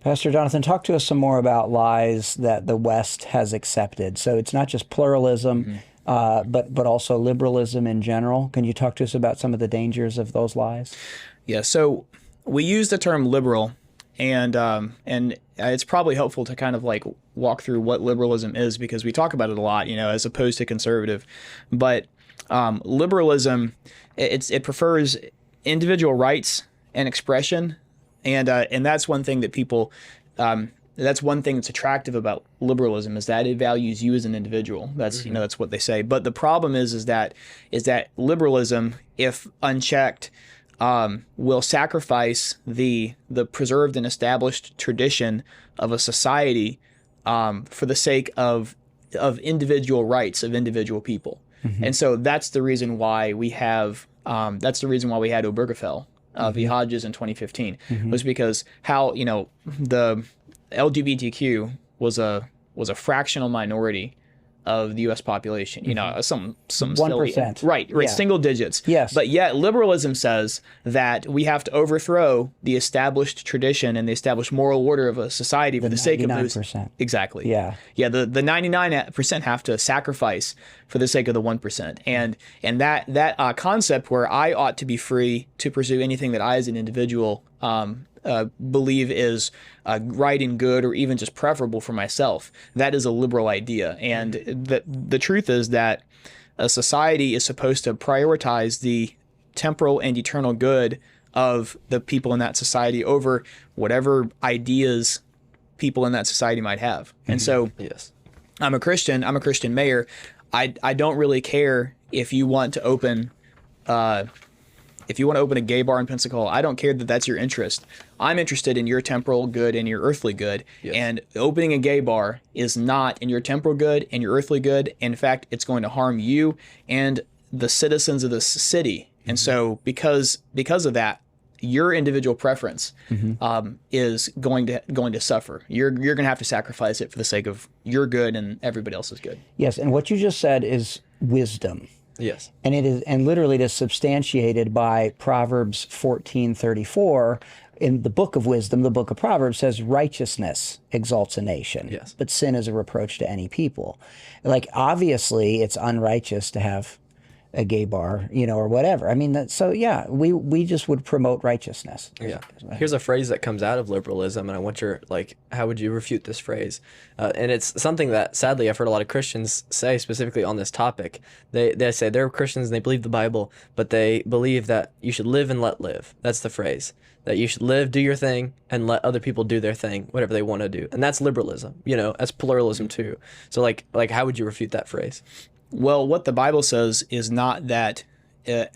S1: Pastor Jonathan, talk to us some more about lies that the West has accepted. So it's not just pluralism, but also liberalism in general. Can you talk to us about some of the dangers of those lies?
S2: Yeah, so we use the term liberal, and it's probably helpful to kind of like walk through what liberalism is, because we talk about it a lot, as opposed to conservative. But liberalism, it prefers individual rights and expression, and that's one thing that people. That's one thing that's attractive about liberalism, is that it values you as an individual. That's that's what they say. But the problem is that liberalism, if unchecked, will sacrifice the preserved and established tradition of a society for the sake of individual rights of individual people. And so that's the reason why we have had Obergefell v. Hodges in 2015, was because how the LGBTQ was a fractional minority of the U.S. population, some
S1: 1%,
S2: right,
S1: yeah.
S2: Single digits.
S1: Yes.
S2: But yet liberalism says that we have to overthrow the established tradition and the established moral order of a society for the sake of those.
S1: 99%.
S2: Exactly.
S1: Yeah.
S2: Yeah. The 99% have to sacrifice for the sake of the 1%, and that concept where I ought to be free to pursue anything that I as an individual believe is right and good, or even just preferable for myself. That is a liberal idea. And the truth is that a society is supposed to prioritize the temporal and eternal good of the people in that society over whatever ideas people in that society might have. And so
S3: Yes.
S2: I'm a Christian mayor. I don't really care if you want to open a gay bar in Pensacola. I don't care that that's your interest. I'm interested in your temporal good and your earthly good. Yes. And opening a gay bar is not in your temporal good and your earthly good. In fact, it's going to harm you and the citizens of this city. And so because of that, your individual preference is going to suffer. You're going to have to sacrifice it for the sake of your good and everybody else's good.
S1: Yes, and what you just said is wisdom.
S3: Yes.
S1: And literally it is substantiated by Proverbs 14:34. In the book of wisdom, the book of Proverbs says righteousness exalts a nation,
S3: yes,
S1: but sin is a reproach to any people. Like, obviously it's unrighteous to have a gay bar, or whatever. I mean, we just would promote righteousness.
S3: Yeah. Here's a phrase that comes out of liberalism, and I want your, how would you refute this phrase? And it's something that, sadly, I've heard a lot of Christians say specifically on this topic. They say they're Christians and they believe the Bible, but they believe that you should live and let live. That's the phrase. That you should live, do your thing, and let other people do their thing, whatever they want to do. And that's liberalism, that's pluralism too. So how would you refute that phrase?
S2: Well, what the Bible says is not that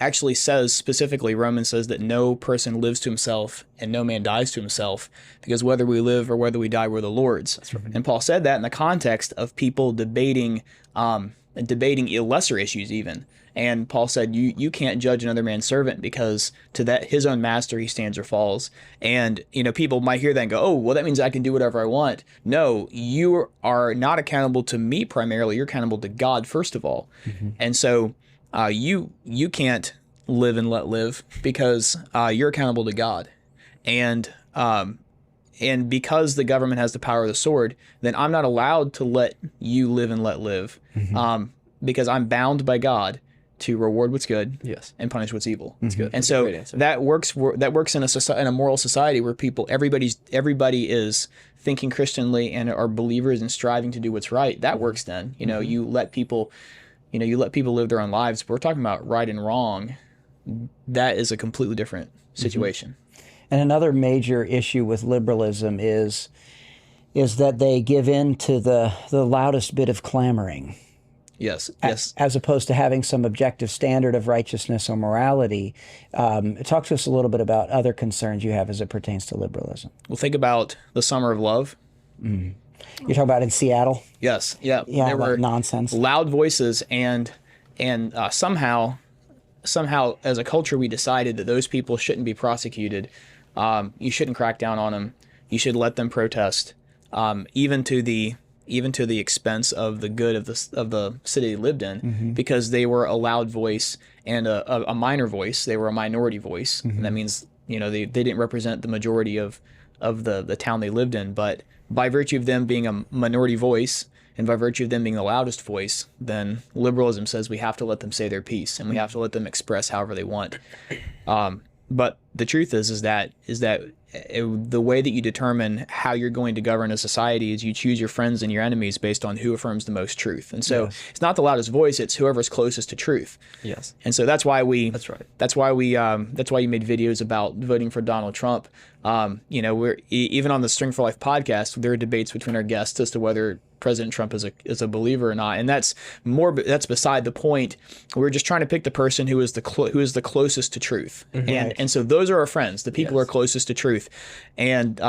S2: actually says specifically, Romans says that no person lives to himself and no man dies to himself, because whether we live or whether we die, we're the Lord's. That's right. And Paul said that in the context of people debating lesser issues even. And Paul said, you can't judge another man's servant, because to that his own master he stands or falls. And people might hear that and go, oh, well, that means I can do whatever I want. No, you are not accountable to me primarily. You're accountable to God first of all. And so you can't live and let live, because you're accountable to God. And because the government has the power of the sword, then I'm not allowed to let you live and let live, because I'm bound by God to reward what's good,
S3: yes,
S2: and punish what's evil.
S3: That's good.
S2: And so that works in a moral society where everybody is thinking Christianly and are believers and striving to do what's right. That works then. You let people live their own lives. But we're talking about right and wrong. That is a completely different situation.
S1: And another major issue with liberalism is that they give in to the loudest bit of clamoring.
S2: Yes.
S1: As opposed to having some objective standard of righteousness or morality. Talk to us a little bit about other concerns you have as it pertains to liberalism.
S2: Well, think about the Summer of Love.
S1: You're talking about in Seattle?
S2: Yes. Yeah.
S1: Yeah,
S2: there were
S1: nonsense.
S2: Loud voices, and somehow as a culture we decided that those people shouldn't be prosecuted. You shouldn't crack down on them. You should let them protest, even to the expense of the good of the city they lived in, because they were a loud voice and a minor voice. They were a minority voice. And that means they didn't represent the majority of the town they lived in. But by virtue of them being a minority voice, and by virtue of them being the loudest voice, then liberalism says we have to let them say their piece, and we have to let them express however they want. But the truth is that the way that you determine how you're going to govern a society is you choose your friends and your enemies based on who affirms the most truth. And so it's not the loudest voice; it's whoever's closest to truth.
S3: Yes.
S2: And so that's why we.
S3: That's right.
S2: That's why you made videos about voting for Donald Trump. We're even on the String for Life podcast, there are debates between our guests as to whether President Trump is a believer or not, and that's beside the point. We're just trying to pick the person who is the closest to truth, and so those are our friends, the people who are closest to truth, and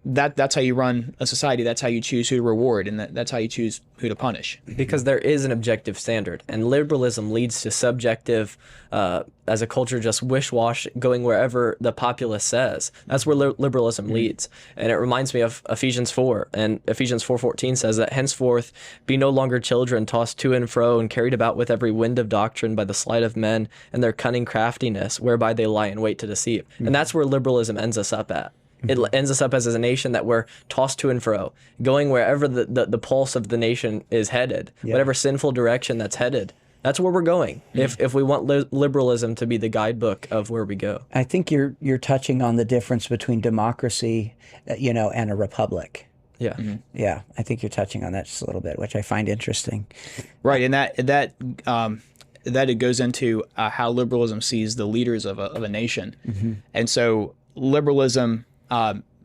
S2: that's how you run a society. That's how you choose who to reward, and that's how you choose who to punish.
S3: Because there is an objective standard, and liberalism leads to subjective, as a culture, just wish-wash, going wherever the populace says. That's where liberalism leads. And it reminds me of Ephesians 4, and Ephesians 4:14 says that henceforth be no longer children tossed to and fro and carried about with every wind of doctrine by the sleight of men and their cunning craftiness, whereby they lie in wait to deceive. And that's where liberalism ends us up at. It ends us up as a nation that we're tossed to and fro, going wherever the pulse of the nation is headed, whatever sinful direction that's headed. That's where we're going. If we want liberalism to be the guidebook of where we go.
S1: I think you're touching on the difference between democracy, and a republic.
S3: Yeah.
S1: Yeah, I think you're touching on that just a little bit, which I find interesting.
S2: Right, and that it goes into how liberalism sees the leaders of a nation, and so liberalism.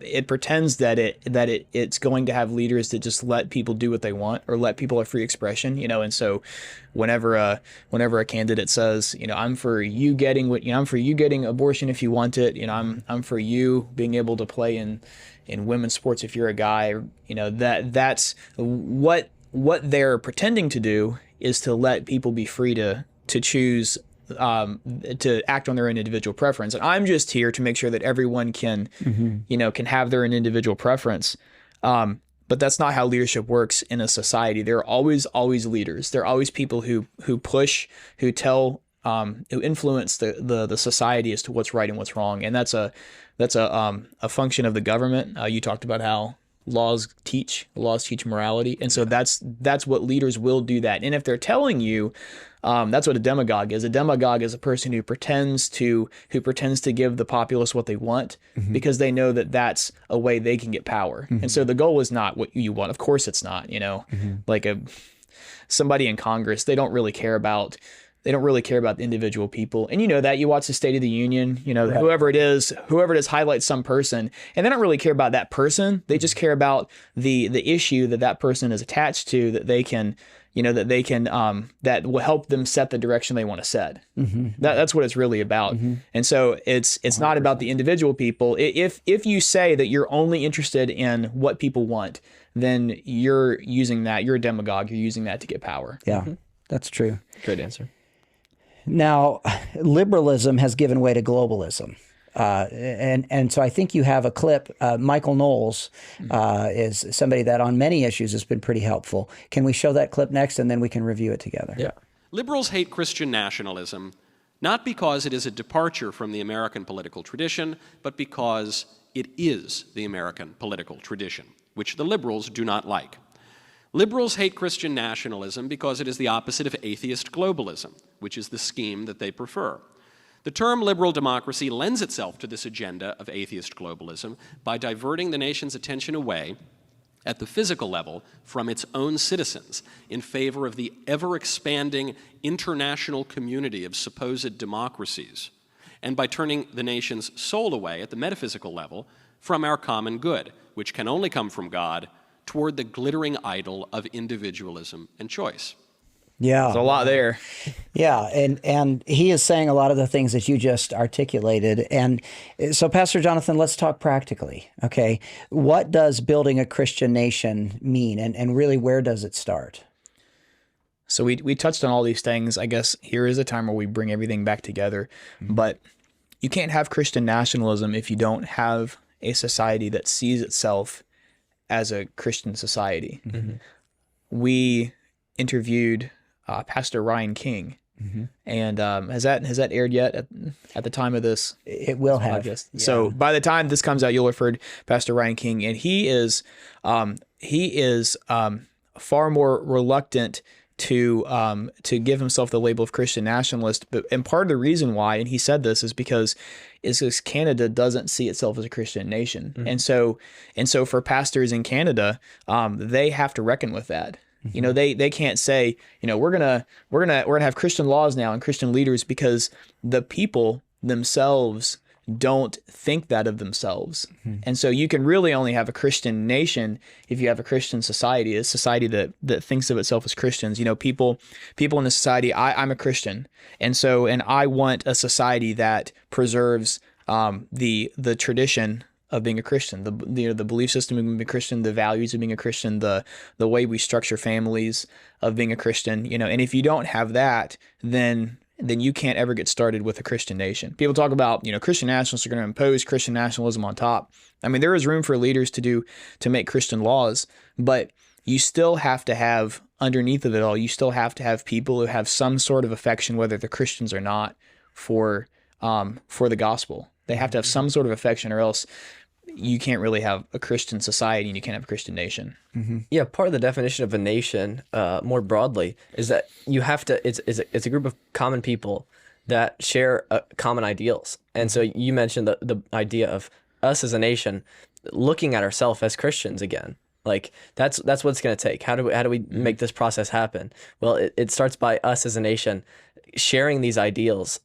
S2: It pretends that it's going to have leaders that just let people do what they want or let people have free expression, and so whenever a candidate says, I'm for you getting I'm for you getting abortion if you want it, I'm for you being able to play in women's sports if you're a guy, that's what they're pretending to do is to let people be free to choose. To act on their own individual preference, and I'm just here to make sure that everyone can, can have their own individual preference. But that's not how leadership works in a society. There are always leaders. There are always people who push, who tell, who influence the society as to what's right and what's wrong. And that's a function of the government. You talked about how laws teach morality, and so that's what leaders will do that. And if they're telling you, that's what a demagogue is. A demagogue is a person who pretends to give the populace what they want because they know that that's a way they can get power. And so the goal is not what you want. Of course, it's not. Like somebody in Congress, they don't really care about They don't really care about the individual people. And you know that. You watch the State of the Union, whoever it is highlights some person, and they don't really care about that person. They just care about the issue that person is attached to, that they can, that will help them set the direction they want to set. That's what it's really about. And so it's not about the individual people. If you say that you're only interested in what people want, then you're using that. You're a demagogue. You're using that to get power.
S1: Yeah, that's true.
S3: Great answer.
S1: Now, liberalism has given way to globalism. And so I think you have a clip. Michael Knowles is somebody that on many issues has been pretty helpful. Can we show that clip next, and then we can review it together?
S3: Yeah.
S6: Liberals hate Christian nationalism, not because it is a departure from the American political tradition, but because it is the American political tradition, which the liberals do not like. Liberals hate Christian nationalism because it is the opposite of atheist globalism, which is the scheme that they prefer. The term liberal democracy lends itself to this agenda of atheist globalism by diverting the nation's attention away at the physical level from its own citizens in favor of the ever-expanding international community of supposed democracies, and by turning the nation's soul away at the metaphysical level from our common good, which can only come from God, toward the glittering idol of individualism and choice.
S1: Yeah.
S2: There's a lot there.
S1: Yeah, and he is saying a lot of the things that you just articulated. And so, Pastor Jonathan, let's talk practically, okay? What does building a Christian nation mean, and really where does it start?
S2: So we touched on all these things. I guess here is a time where we bring everything back together. But you can't have Christian nationalism if you don't have a society that sees itself as a Christian society. We interviewed Pastor Ryan King, and has that aired yet at the time of this?
S1: It will have.
S2: Yeah. So by the time this comes out, you'll have heard Pastor Ryan King, and he is far more reluctant to give himself the label of Christian nationalist. And part of the reason why, and he said this, is because Canada doesn't see itself as a Christian nation. And so for pastors in Canada, they have to reckon with that. They can't say, we're gonna have Christian laws now and Christian leaders, because the people themselves don't think that of themselves. And so you can really only have a Christian nation if you have a Christian society, a society that thinks of itself as Christians. People in the society, I'm a Christian. And I want a society that preserves the tradition of being a Christian, the belief system of being a Christian, the values of being a Christian, the way we structure families of being a Christian, and if you don't have that, then you can't ever get started with a Christian nation. People talk about, Christian nationalists are going to impose Christian nationalism on top. I mean, there is room for leaders to make Christian laws, but you still have to have, underneath of it all, you still have to have people who have some sort of affection, whether they're Christians or not, for the gospel. They have to have some sort of affection, or else you can't really have a Christian society and you can't have a Christian nation.
S3: Yeah, part of the definition of a nation, more broadly, is that you have to. It's a group of common people that share common ideals. And so you mentioned the idea of us as a nation looking at ourselves as Christians again. Like that's what it's going to take. How do we make this process happen? Well, it starts by us as a nation sharing these ideals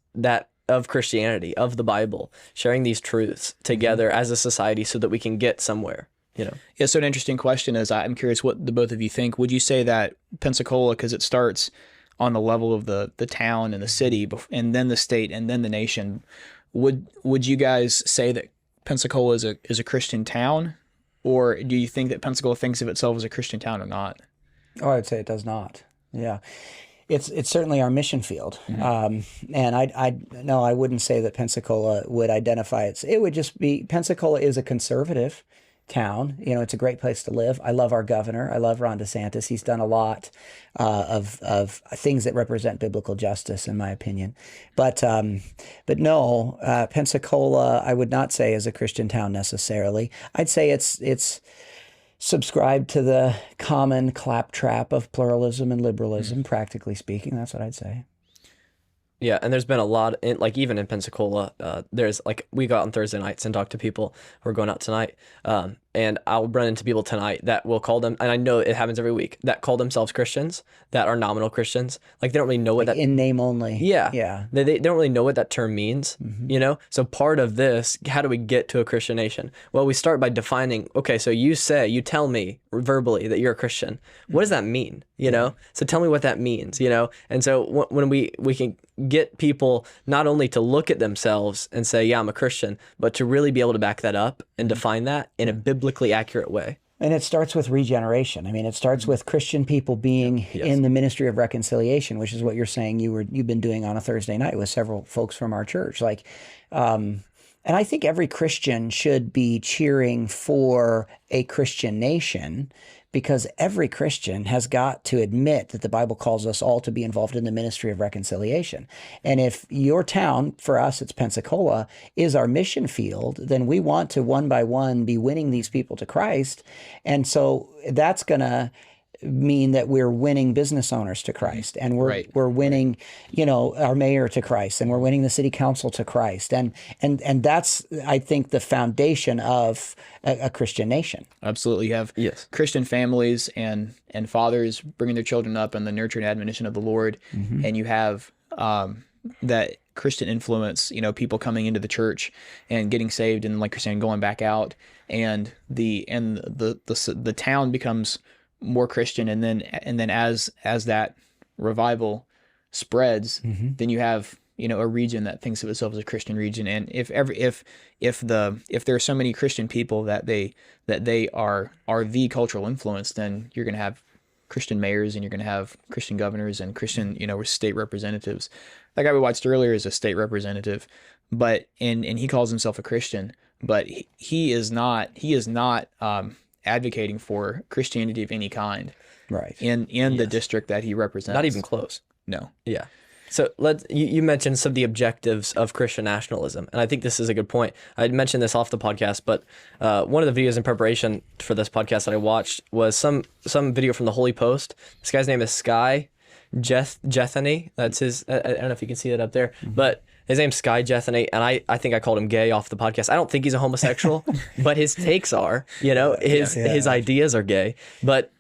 S3: of Christianity, of the Bible, sharing these truths together as a society so that we can get somewhere,
S2: Yeah, so an interesting question is, I'm curious what the both of you think. Would you say that Pensacola, because it starts on the level of the town and the city, and then the state, and then the nation, would you guys say that Pensacola is a Christian town? Or do you think that Pensacola thinks of itself as a Christian town or not?
S1: Oh, I'd say it does not. Yeah. It's certainly our mission field. And I wouldn't say that Pensacola would identify it would just be, Pensacola is a conservative town. It's a great place to live. I love our governor. I love Ron DeSantis. He's done a lot of things that represent biblical justice, in my opinion. But no, Pensacola, I would not say is a Christian town necessarily. I'd say it's subscribe to the common claptrap of pluralism and liberalism, practically speaking. That's what I'd say.
S3: Yeah, and there's been a lot, even in Pensacola, there's we go out on Thursday nights and talk to people who are going out tonight. and I'll run into people tonight that will call them, and I know it happens every week, that call themselves Christians, that are nominal Christians. Like they don't really know what that
S1: in name only.
S3: Yeah.
S1: Yeah.
S3: They don't really know what that term means, you know? So part of this, how do we get to a Christian nation? Well, we start by defining, okay, so you tell me verbally that you're a Christian. What does that mean? You know? So tell me what that means, you know? And so when we can get people not only to look at themselves and say, yeah, I'm a Christian, but to really be able to back that up and define that in a biblically accurate way.
S1: And it starts with regeneration. I mean, it starts with Christian people being in the ministry of reconciliation, which is what you're saying you've been doing on a Thursday night with several folks from our church. Like, and I think every Christian should be cheering for a Christian nation, because every Christian has got to admit that the Bible calls us all to be involved in the ministry of reconciliation. And if your town, for us it's Pensacola, is our mission field, then we want to one by one be winning these people to Christ. And so that's going to mean that we're winning business owners to Christ, and we're winning, you know, our mayor to Christ, and we're winning the city council to Christ, and that's, I think, the foundation of a Christian nation.
S2: Absolutely. You have Christian families and fathers bringing their children up in the nurture and admonition of the Lord, and you have that Christian influence, you know, people coming into the church and getting saved, and like you're saying, going back out, and the town becomes more Christian, and then as that revival spreads, then you have, you know, a region that thinks of itself as a Christian region. And if there are so many Christian people that they are the cultural influence, then you're going to have Christian mayors, and you're going to have Christian governors and Christian, you know, state representatives. That guy we watched earlier is a state representative, but and he calls himself a Christian, but he is not advocating for Christianity of any kind,
S1: right?
S2: In the district that he represents,
S3: not even close.
S2: No.
S3: Yeah. So you mentioned some of the objectives of Christian nationalism, and I think this is a good point. I mentioned this off the podcast, but one of the videos in preparation for this podcast that I watched was some video from the Holy Post. This guy's name is Sky Jethany. That's his. I don't know if you can see that up there, but his name's Sky Jethany, and I think I called him gay off the podcast. I don't think he's a homosexual, but his takes are, you know, his ideas are gay. But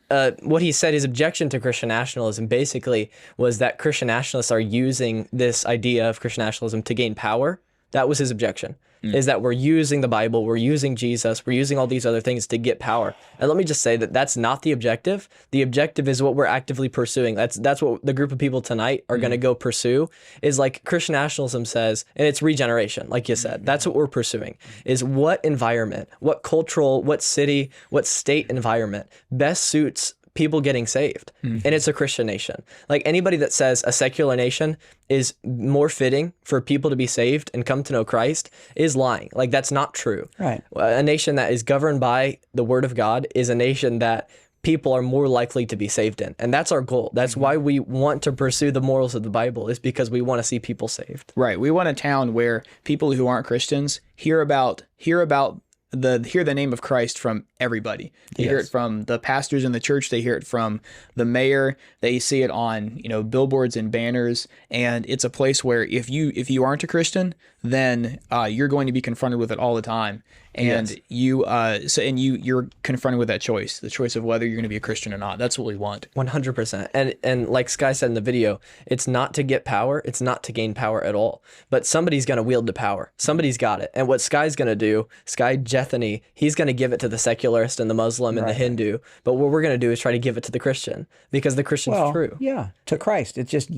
S3: what he said, his objection to Christian nationalism basically was that Christian nationalists are using this idea of Christian nationalism to gain power. That was his objection, is that we're using the Bible, we're using Jesus, we're using all these other things to get power. And let me just say that that's not the objective. The objective is what we're actively pursuing. That's what the group of people tonight are going to go pursue, is like Christian nationalism says, and it's regeneration, like you said. That's what we're pursuing, is what environment, what cultural, what city, what state environment best suits people getting saved. And it's a Christian nation. Like anybody that says a secular nation is more fitting for people to be saved and come to know Christ is lying. Like that's not true.
S1: Right.
S3: A nation that is governed by the Word of God is a nation that people are more likely to be saved in. And that's our goal. That's why we want to pursue the morals of the Bible, is because we want to see people saved.
S2: Right. We want a town where people who aren't Christians hear the name of Christ from everybody. They hear it from the pastors in the church. They hear it from the mayor. They see it on, you know, billboards and banners. And it's a place where if you aren't a Christian, then you're going to be confronted with it all the time. And you're confronted with that choice, the choice of whether you're going to be a Christian or not. That's what we want.
S3: 100%. And like Sky said in the video, it's not to get power. It's not to gain power at all. But somebody's going to wield the power. Somebody's got it. And what Sky's going to do, Sky Jethany, he's going to give it to the secularist and the Muslim and the Hindu. But what we're going to do is try to give it to the Christian, because the Christian's true.
S1: Yeah, to Christ. It's just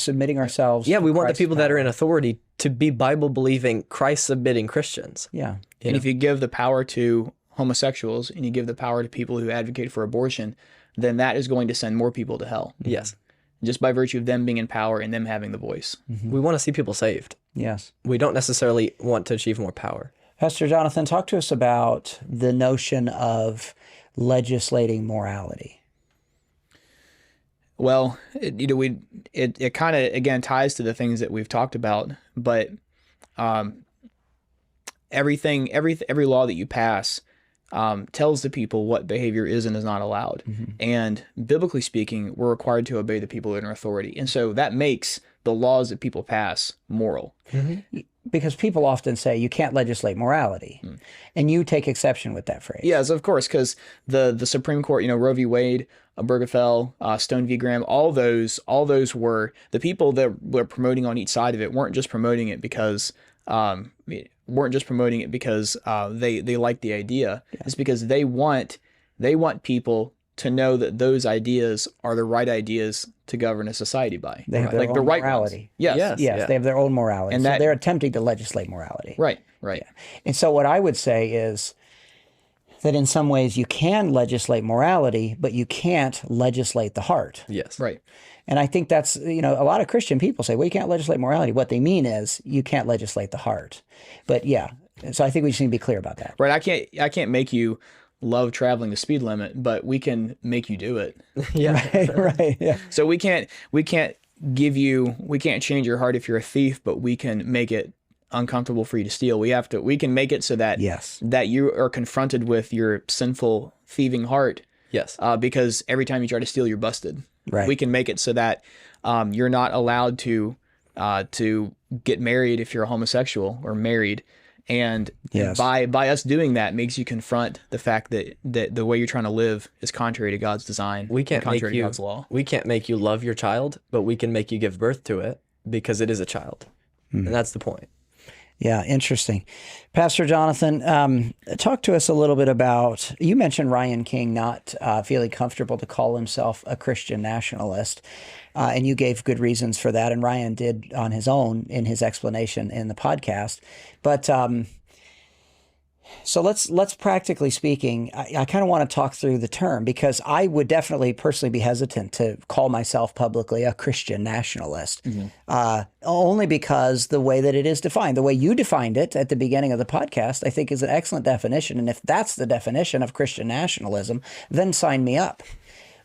S1: submitting ourselves.
S3: Yeah, we want
S1: Christ's
S3: the people
S1: power.
S3: that are in authority to be Bible-believing, Christ-submitting Christians.
S1: Yeah.
S2: And if you give the power to homosexuals and you give the power to people who advocate for abortion, then that is going to send more people to hell.
S3: Yes.
S2: Just by virtue of them being in power and them having the voice.
S3: We want to see people saved.
S1: Yes.
S3: We don't necessarily want to achieve more power.
S1: Pastor Jonathan, talk to us about the notion of legislating morality.
S2: Well, it kind of, again, ties to the things that we've talked about, but every law that you pass tells the people what behavior is and is not allowed. And biblically speaking, we're required to obey the people in our authority. And so that makes the laws that people pass moral.
S1: Because people often say you can't legislate morality, and you take exception with that phrase.
S2: Yes, of course, because the Supreme Court, Roe v. Wade, Obergefell, Stone v. Graham, all those were the people that were promoting on each side of it weren't just promoting it because they like the idea. Yeah. It's because they want people to know that those ideas are the right ideas to govern a society by.
S1: They have their own morality.
S2: Yes.
S1: They have their own morality.
S2: And
S1: so they're attempting to legislate morality.
S2: Right.
S1: Yeah. And so what I would say is that in some ways you can legislate morality, but you can't legislate the heart.
S3: Yes.
S2: Right.
S1: And I think that's, a lot of Christian people say, well, you can't legislate morality. What they mean is you can't legislate the heart. But yeah, so I think we just need to be clear about that.
S2: Right. I can't make you love traveling the speed limit, but we can make you do it.
S3: Yeah.
S1: Right. Yeah.
S2: So we can't change your heart if you're a thief, but we can make it uncomfortable for you to steal. We can make it so that that you are confronted with your sinful thieving heart.
S3: Yes.
S2: Because every time you try to steal, you're busted.
S1: Right.
S2: We can make it so that you're not allowed to get married if you're a homosexual or married. And by us doing that makes you confront the fact that the way you're trying to live is contrary to God's design.
S3: We can't make
S2: contrary to God's law.
S3: We can't make you love your child, but we can make you give birth to it because it is a child. And that's the point.
S1: Yeah, interesting. Pastor Jonathan, talk to us a little bit about, you mentioned Ryan King not feeling comfortable to call himself a Christian nationalist, and you gave good reasons for that, and Ryan did on his own in his explanation in the podcast. But so let's practically speaking, I kind of want to talk through the term, because I would definitely personally be hesitant to call myself publicly a Christian nationalist, only because the way that it is defined, the way you defined it at the beginning of the podcast, I think is an excellent definition. And if that's the definition of Christian nationalism, then sign me up.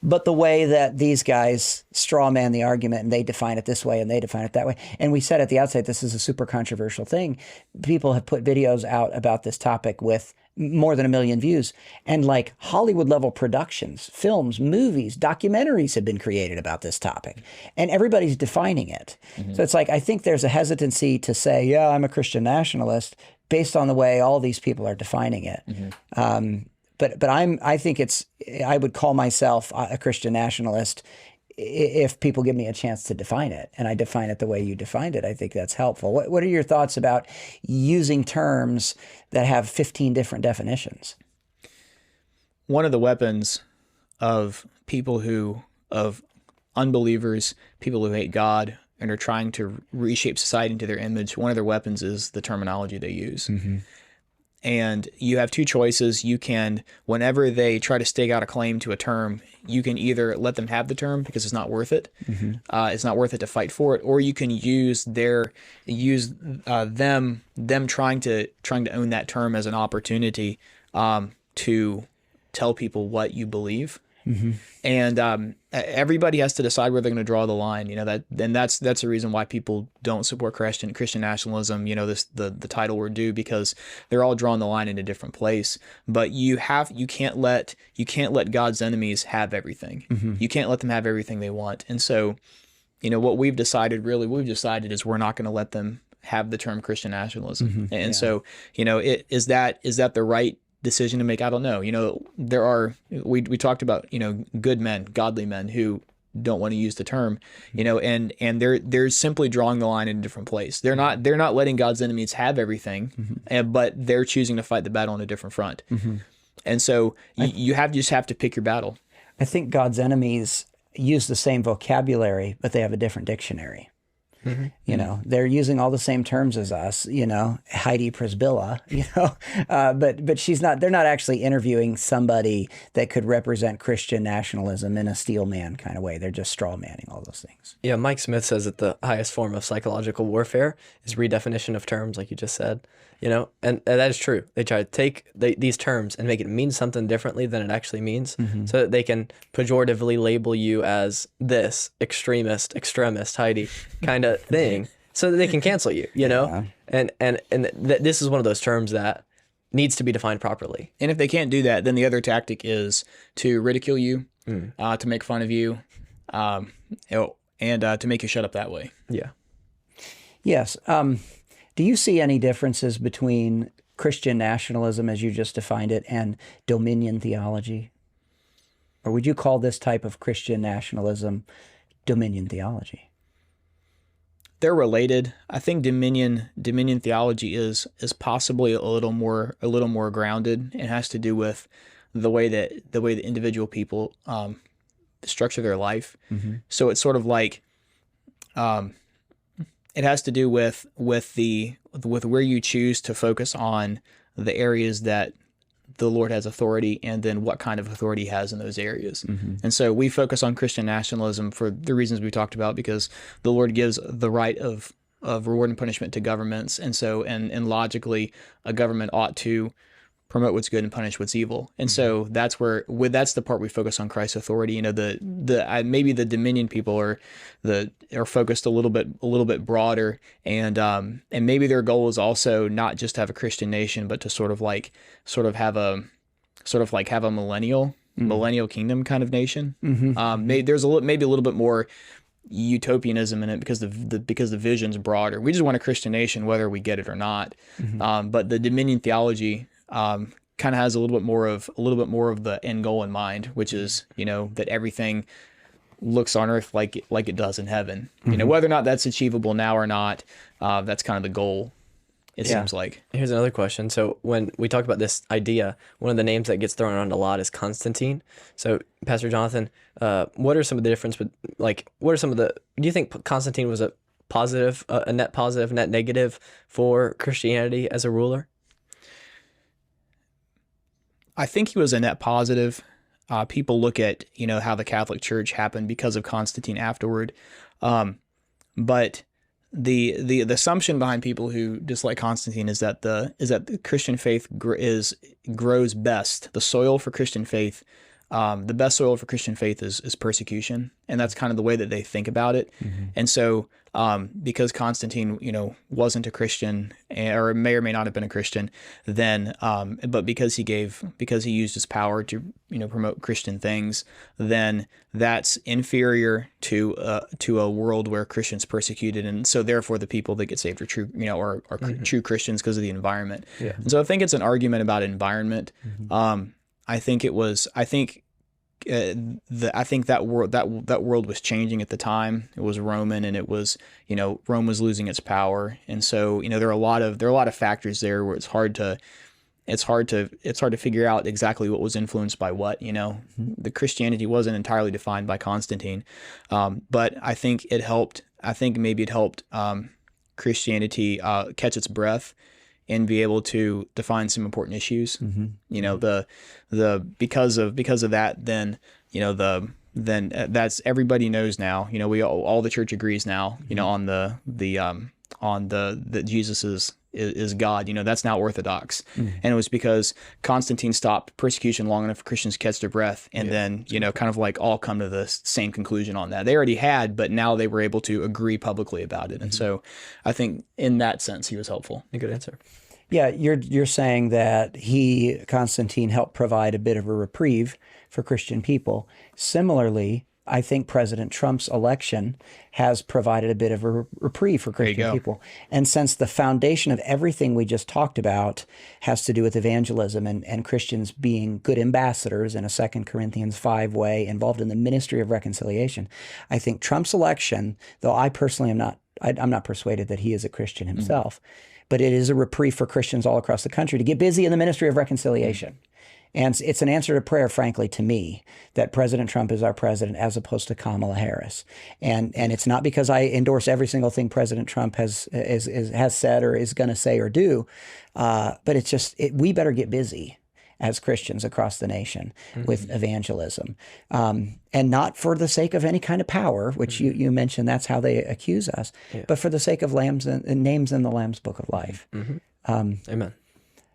S1: But the way that these guys straw man the argument, and they define it this way and they define it that way. And we said at the outset, this is a super controversial thing. People have put videos out about this topic with more than 1 million views. And like Hollywood level productions, films, movies, documentaries have been created about this topic. And everybody's defining it. So it's like, I think there's a hesitancy to say, yeah, I'm a Christian nationalist based on the way all these people are defining it. But I think I would call myself a Christian nationalist if people give me a chance to define it, and I define it the way you defined it. I think that's helpful. What are your thoughts about using terms that have 15 different definitions?
S2: One of the weapons of of unbelievers, people who hate God and are trying to reshape society into their image, one of their weapons is the terminology they use. And you have two choices. You can, whenever they try to stake out a claim to a term, you can either let them have the term because it's not worth it. It's not worth it to fight for it, or you can use them trying to own that term as an opportunity to tell people what you believe. And everybody has to decide where they're going to draw the line. That's the reason why people don't support Christian nationalism. The title we're due, because they're all drawing the line in a different place. But you can't let God's enemies have everything. You can't let them have everything they want. And so, what we've decided is we're not going to let them have the term Christian nationalism. And so, is that the right decision to make? I don't know. We talked about, good men, godly men who don't want to use the term, and they're simply drawing the line in a different place. They're not letting God's enemies have everything, but they're choosing to fight the battle on a different front. And so you just have to pick your battle.
S1: I think God's enemies use the same vocabulary, but they have a different dictionary. They're using all the same terms as us, Heidi Prisbilla, but she's not, they're not actually interviewing somebody that could represent Christian nationalism in a steel man kind of way. They're just straw manning all those things.
S3: Yeah, Mike Smith says that the highest form of psychological warfare is redefinition of terms, like you just said, and that is true. They try to take these terms and make it mean something differently than it actually means, so that they can pejoratively label you as this extremist Heidi kind of thing, so that they can cancel you, and this is one of those terms that needs to be defined properly.
S2: And if they can't do that, then the other tactic is to ridicule you, to make fun of you, and to make you shut up that way.
S3: Yeah.
S1: Yes. Do you see any differences between Christian nationalism, as you just defined it, and dominion theology? Or would you call this type of Christian nationalism dominion theology?
S2: They're related. I think dominion theology is possibly a little more grounded. It has to do with the way that individual people structure their life. Mm-hmm. So it's sort of like it has to do with where you choose to focus on the areas that the Lord has authority, and then what kind of authority he has in those areas. Mm-hmm. And so we focus on Christian nationalism for the reasons we talked about, because the Lord gives the right of reward and punishment to governments. And so, and logically, a government ought to promote what's good and punish what's evil. And so that's that's the part we focus on Christ's authority. You know, maybe the dominion people are focused a little bit broader, and maybe their goal is also not just to have a Christian nation, but to sort of have a millennial kingdom kind of nation. Mm-hmm. There's maybe a little bit more utopianism in it because the vision's broader. We just want a Christian nation, whether we get it or not. Mm-hmm. But the dominion theology kind of has a little bit more of the end goal in mind, which is, you know, that everything looks on earth like it does in heaven. Mm-hmm. You know, whether or not that's achievable now or not, that's kind of the goal. It seems like.
S3: Here's another question. So when we talk about this idea, one of the names that gets thrown around a lot is Constantine. So Pastor Jonathan, what are some of the difference with, like, do you think Constantine was a positive, a net positive, net negative for Christianity as a ruler?
S2: I think he was a net positive. People look at, you know, how the Catholic Church happened because of Constantine afterward. But the assumption behind people who dislike Constantine is that the Christian faith grows best. The soil for Christian faith, the best soil for Christian faith is persecution, and that's kind of the way that they think about it. Mm-hmm. And so, because Constantine, you know, wasn't a Christian, or may or may not have been a Christian, then, but because he used his power to, you know, promote Christian things, then that's inferior to a world where Christians persecuted, and so therefore the people that get saved are true, you know, are mm-hmm. true Christians because of the environment. Yeah. And so I think it's an argument about environment. Mm-hmm. I think that world was changing at the time. It was Roman, and it was, you know, Rome was losing its power, and so, you know, there are a lot of factors there where it's hard to figure out exactly what was influenced by what. You know, mm-hmm. The Christianity wasn't entirely defined by Constantine, but I think it helped. I think maybe it helped Christianity catch its breath and be able to define some important issues. Mm-hmm. You know, because of that, then, you know, that's everybody knows now. You know, all the church agrees now. You know, on that Jesus is God. You know, that's now orthodox. Mm-hmm. And it was because Constantine stopped persecution long enough for Christians to catch their breath, and then, you know, kind of like all come to the same conclusion on that. They already had, but now they were able to agree publicly about it. Mm-hmm. And so I think in that sense, he was helpful.
S3: A good answer.
S1: Yeah, you're saying that Constantine helped provide a bit of a reprieve for Christian people. Similarly, I think President Trump's election has provided a bit of a reprieve for Christian people. And since the foundation of everything we just talked about has to do with evangelism and Christians being good ambassadors in a 2 Corinthians 5 way, involved in the ministry of reconciliation, I think Trump's election, though I personally I'm not persuaded that he is a Christian himself, but it is a reprieve for Christians all across the country to get busy in the ministry of reconciliation. And it's an answer to prayer, frankly, to me, that President Trump is our president as opposed to Kamala Harris. And it's not because I endorse every single thing President Trump has said or is going to say or do, but it's just we better get busy as Christians across the nation with evangelism, and not for the sake of any kind of power, which you mentioned that's how they accuse us, but for the sake of names in the Lamb's Book of Life.
S3: Amen.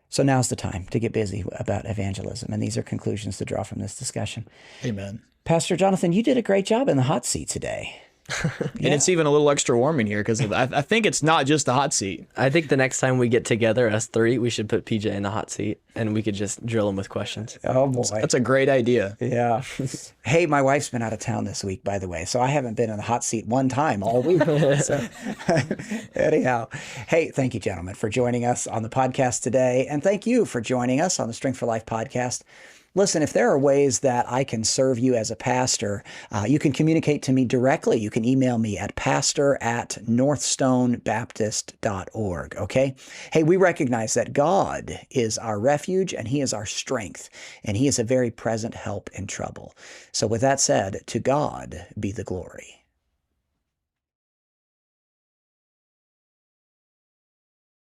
S1: So now's the time to get busy about evangelism, and these are conclusions to draw from this discussion.
S2: Amen.
S1: Pastor Jonathan, you did a great job in the hot seat today.
S2: And it's even a little extra warm in here because I think it's not just the hot seat.
S3: I think the next time we get together, us three, we should put PJ in the hot seat and we could just drill him with questions.
S1: Oh, boy.
S2: That's a great idea.
S1: Yeah. Hey, my wife's been out of town this week, by the way, so I haven't been in the hot seat one time all week. So, anyhow, hey, thank you, gentlemen, for joining us on the podcast today. And thank you for joining us on the Strength for Life podcast. Listen, if there are ways that I can serve you as a pastor, you can communicate to me directly. You can email me at pastor@northstonebaptist.org, okay? Hey, we recognize that God is our refuge and He is our strength, and He is a very present help in trouble. So with that said, to God be the glory.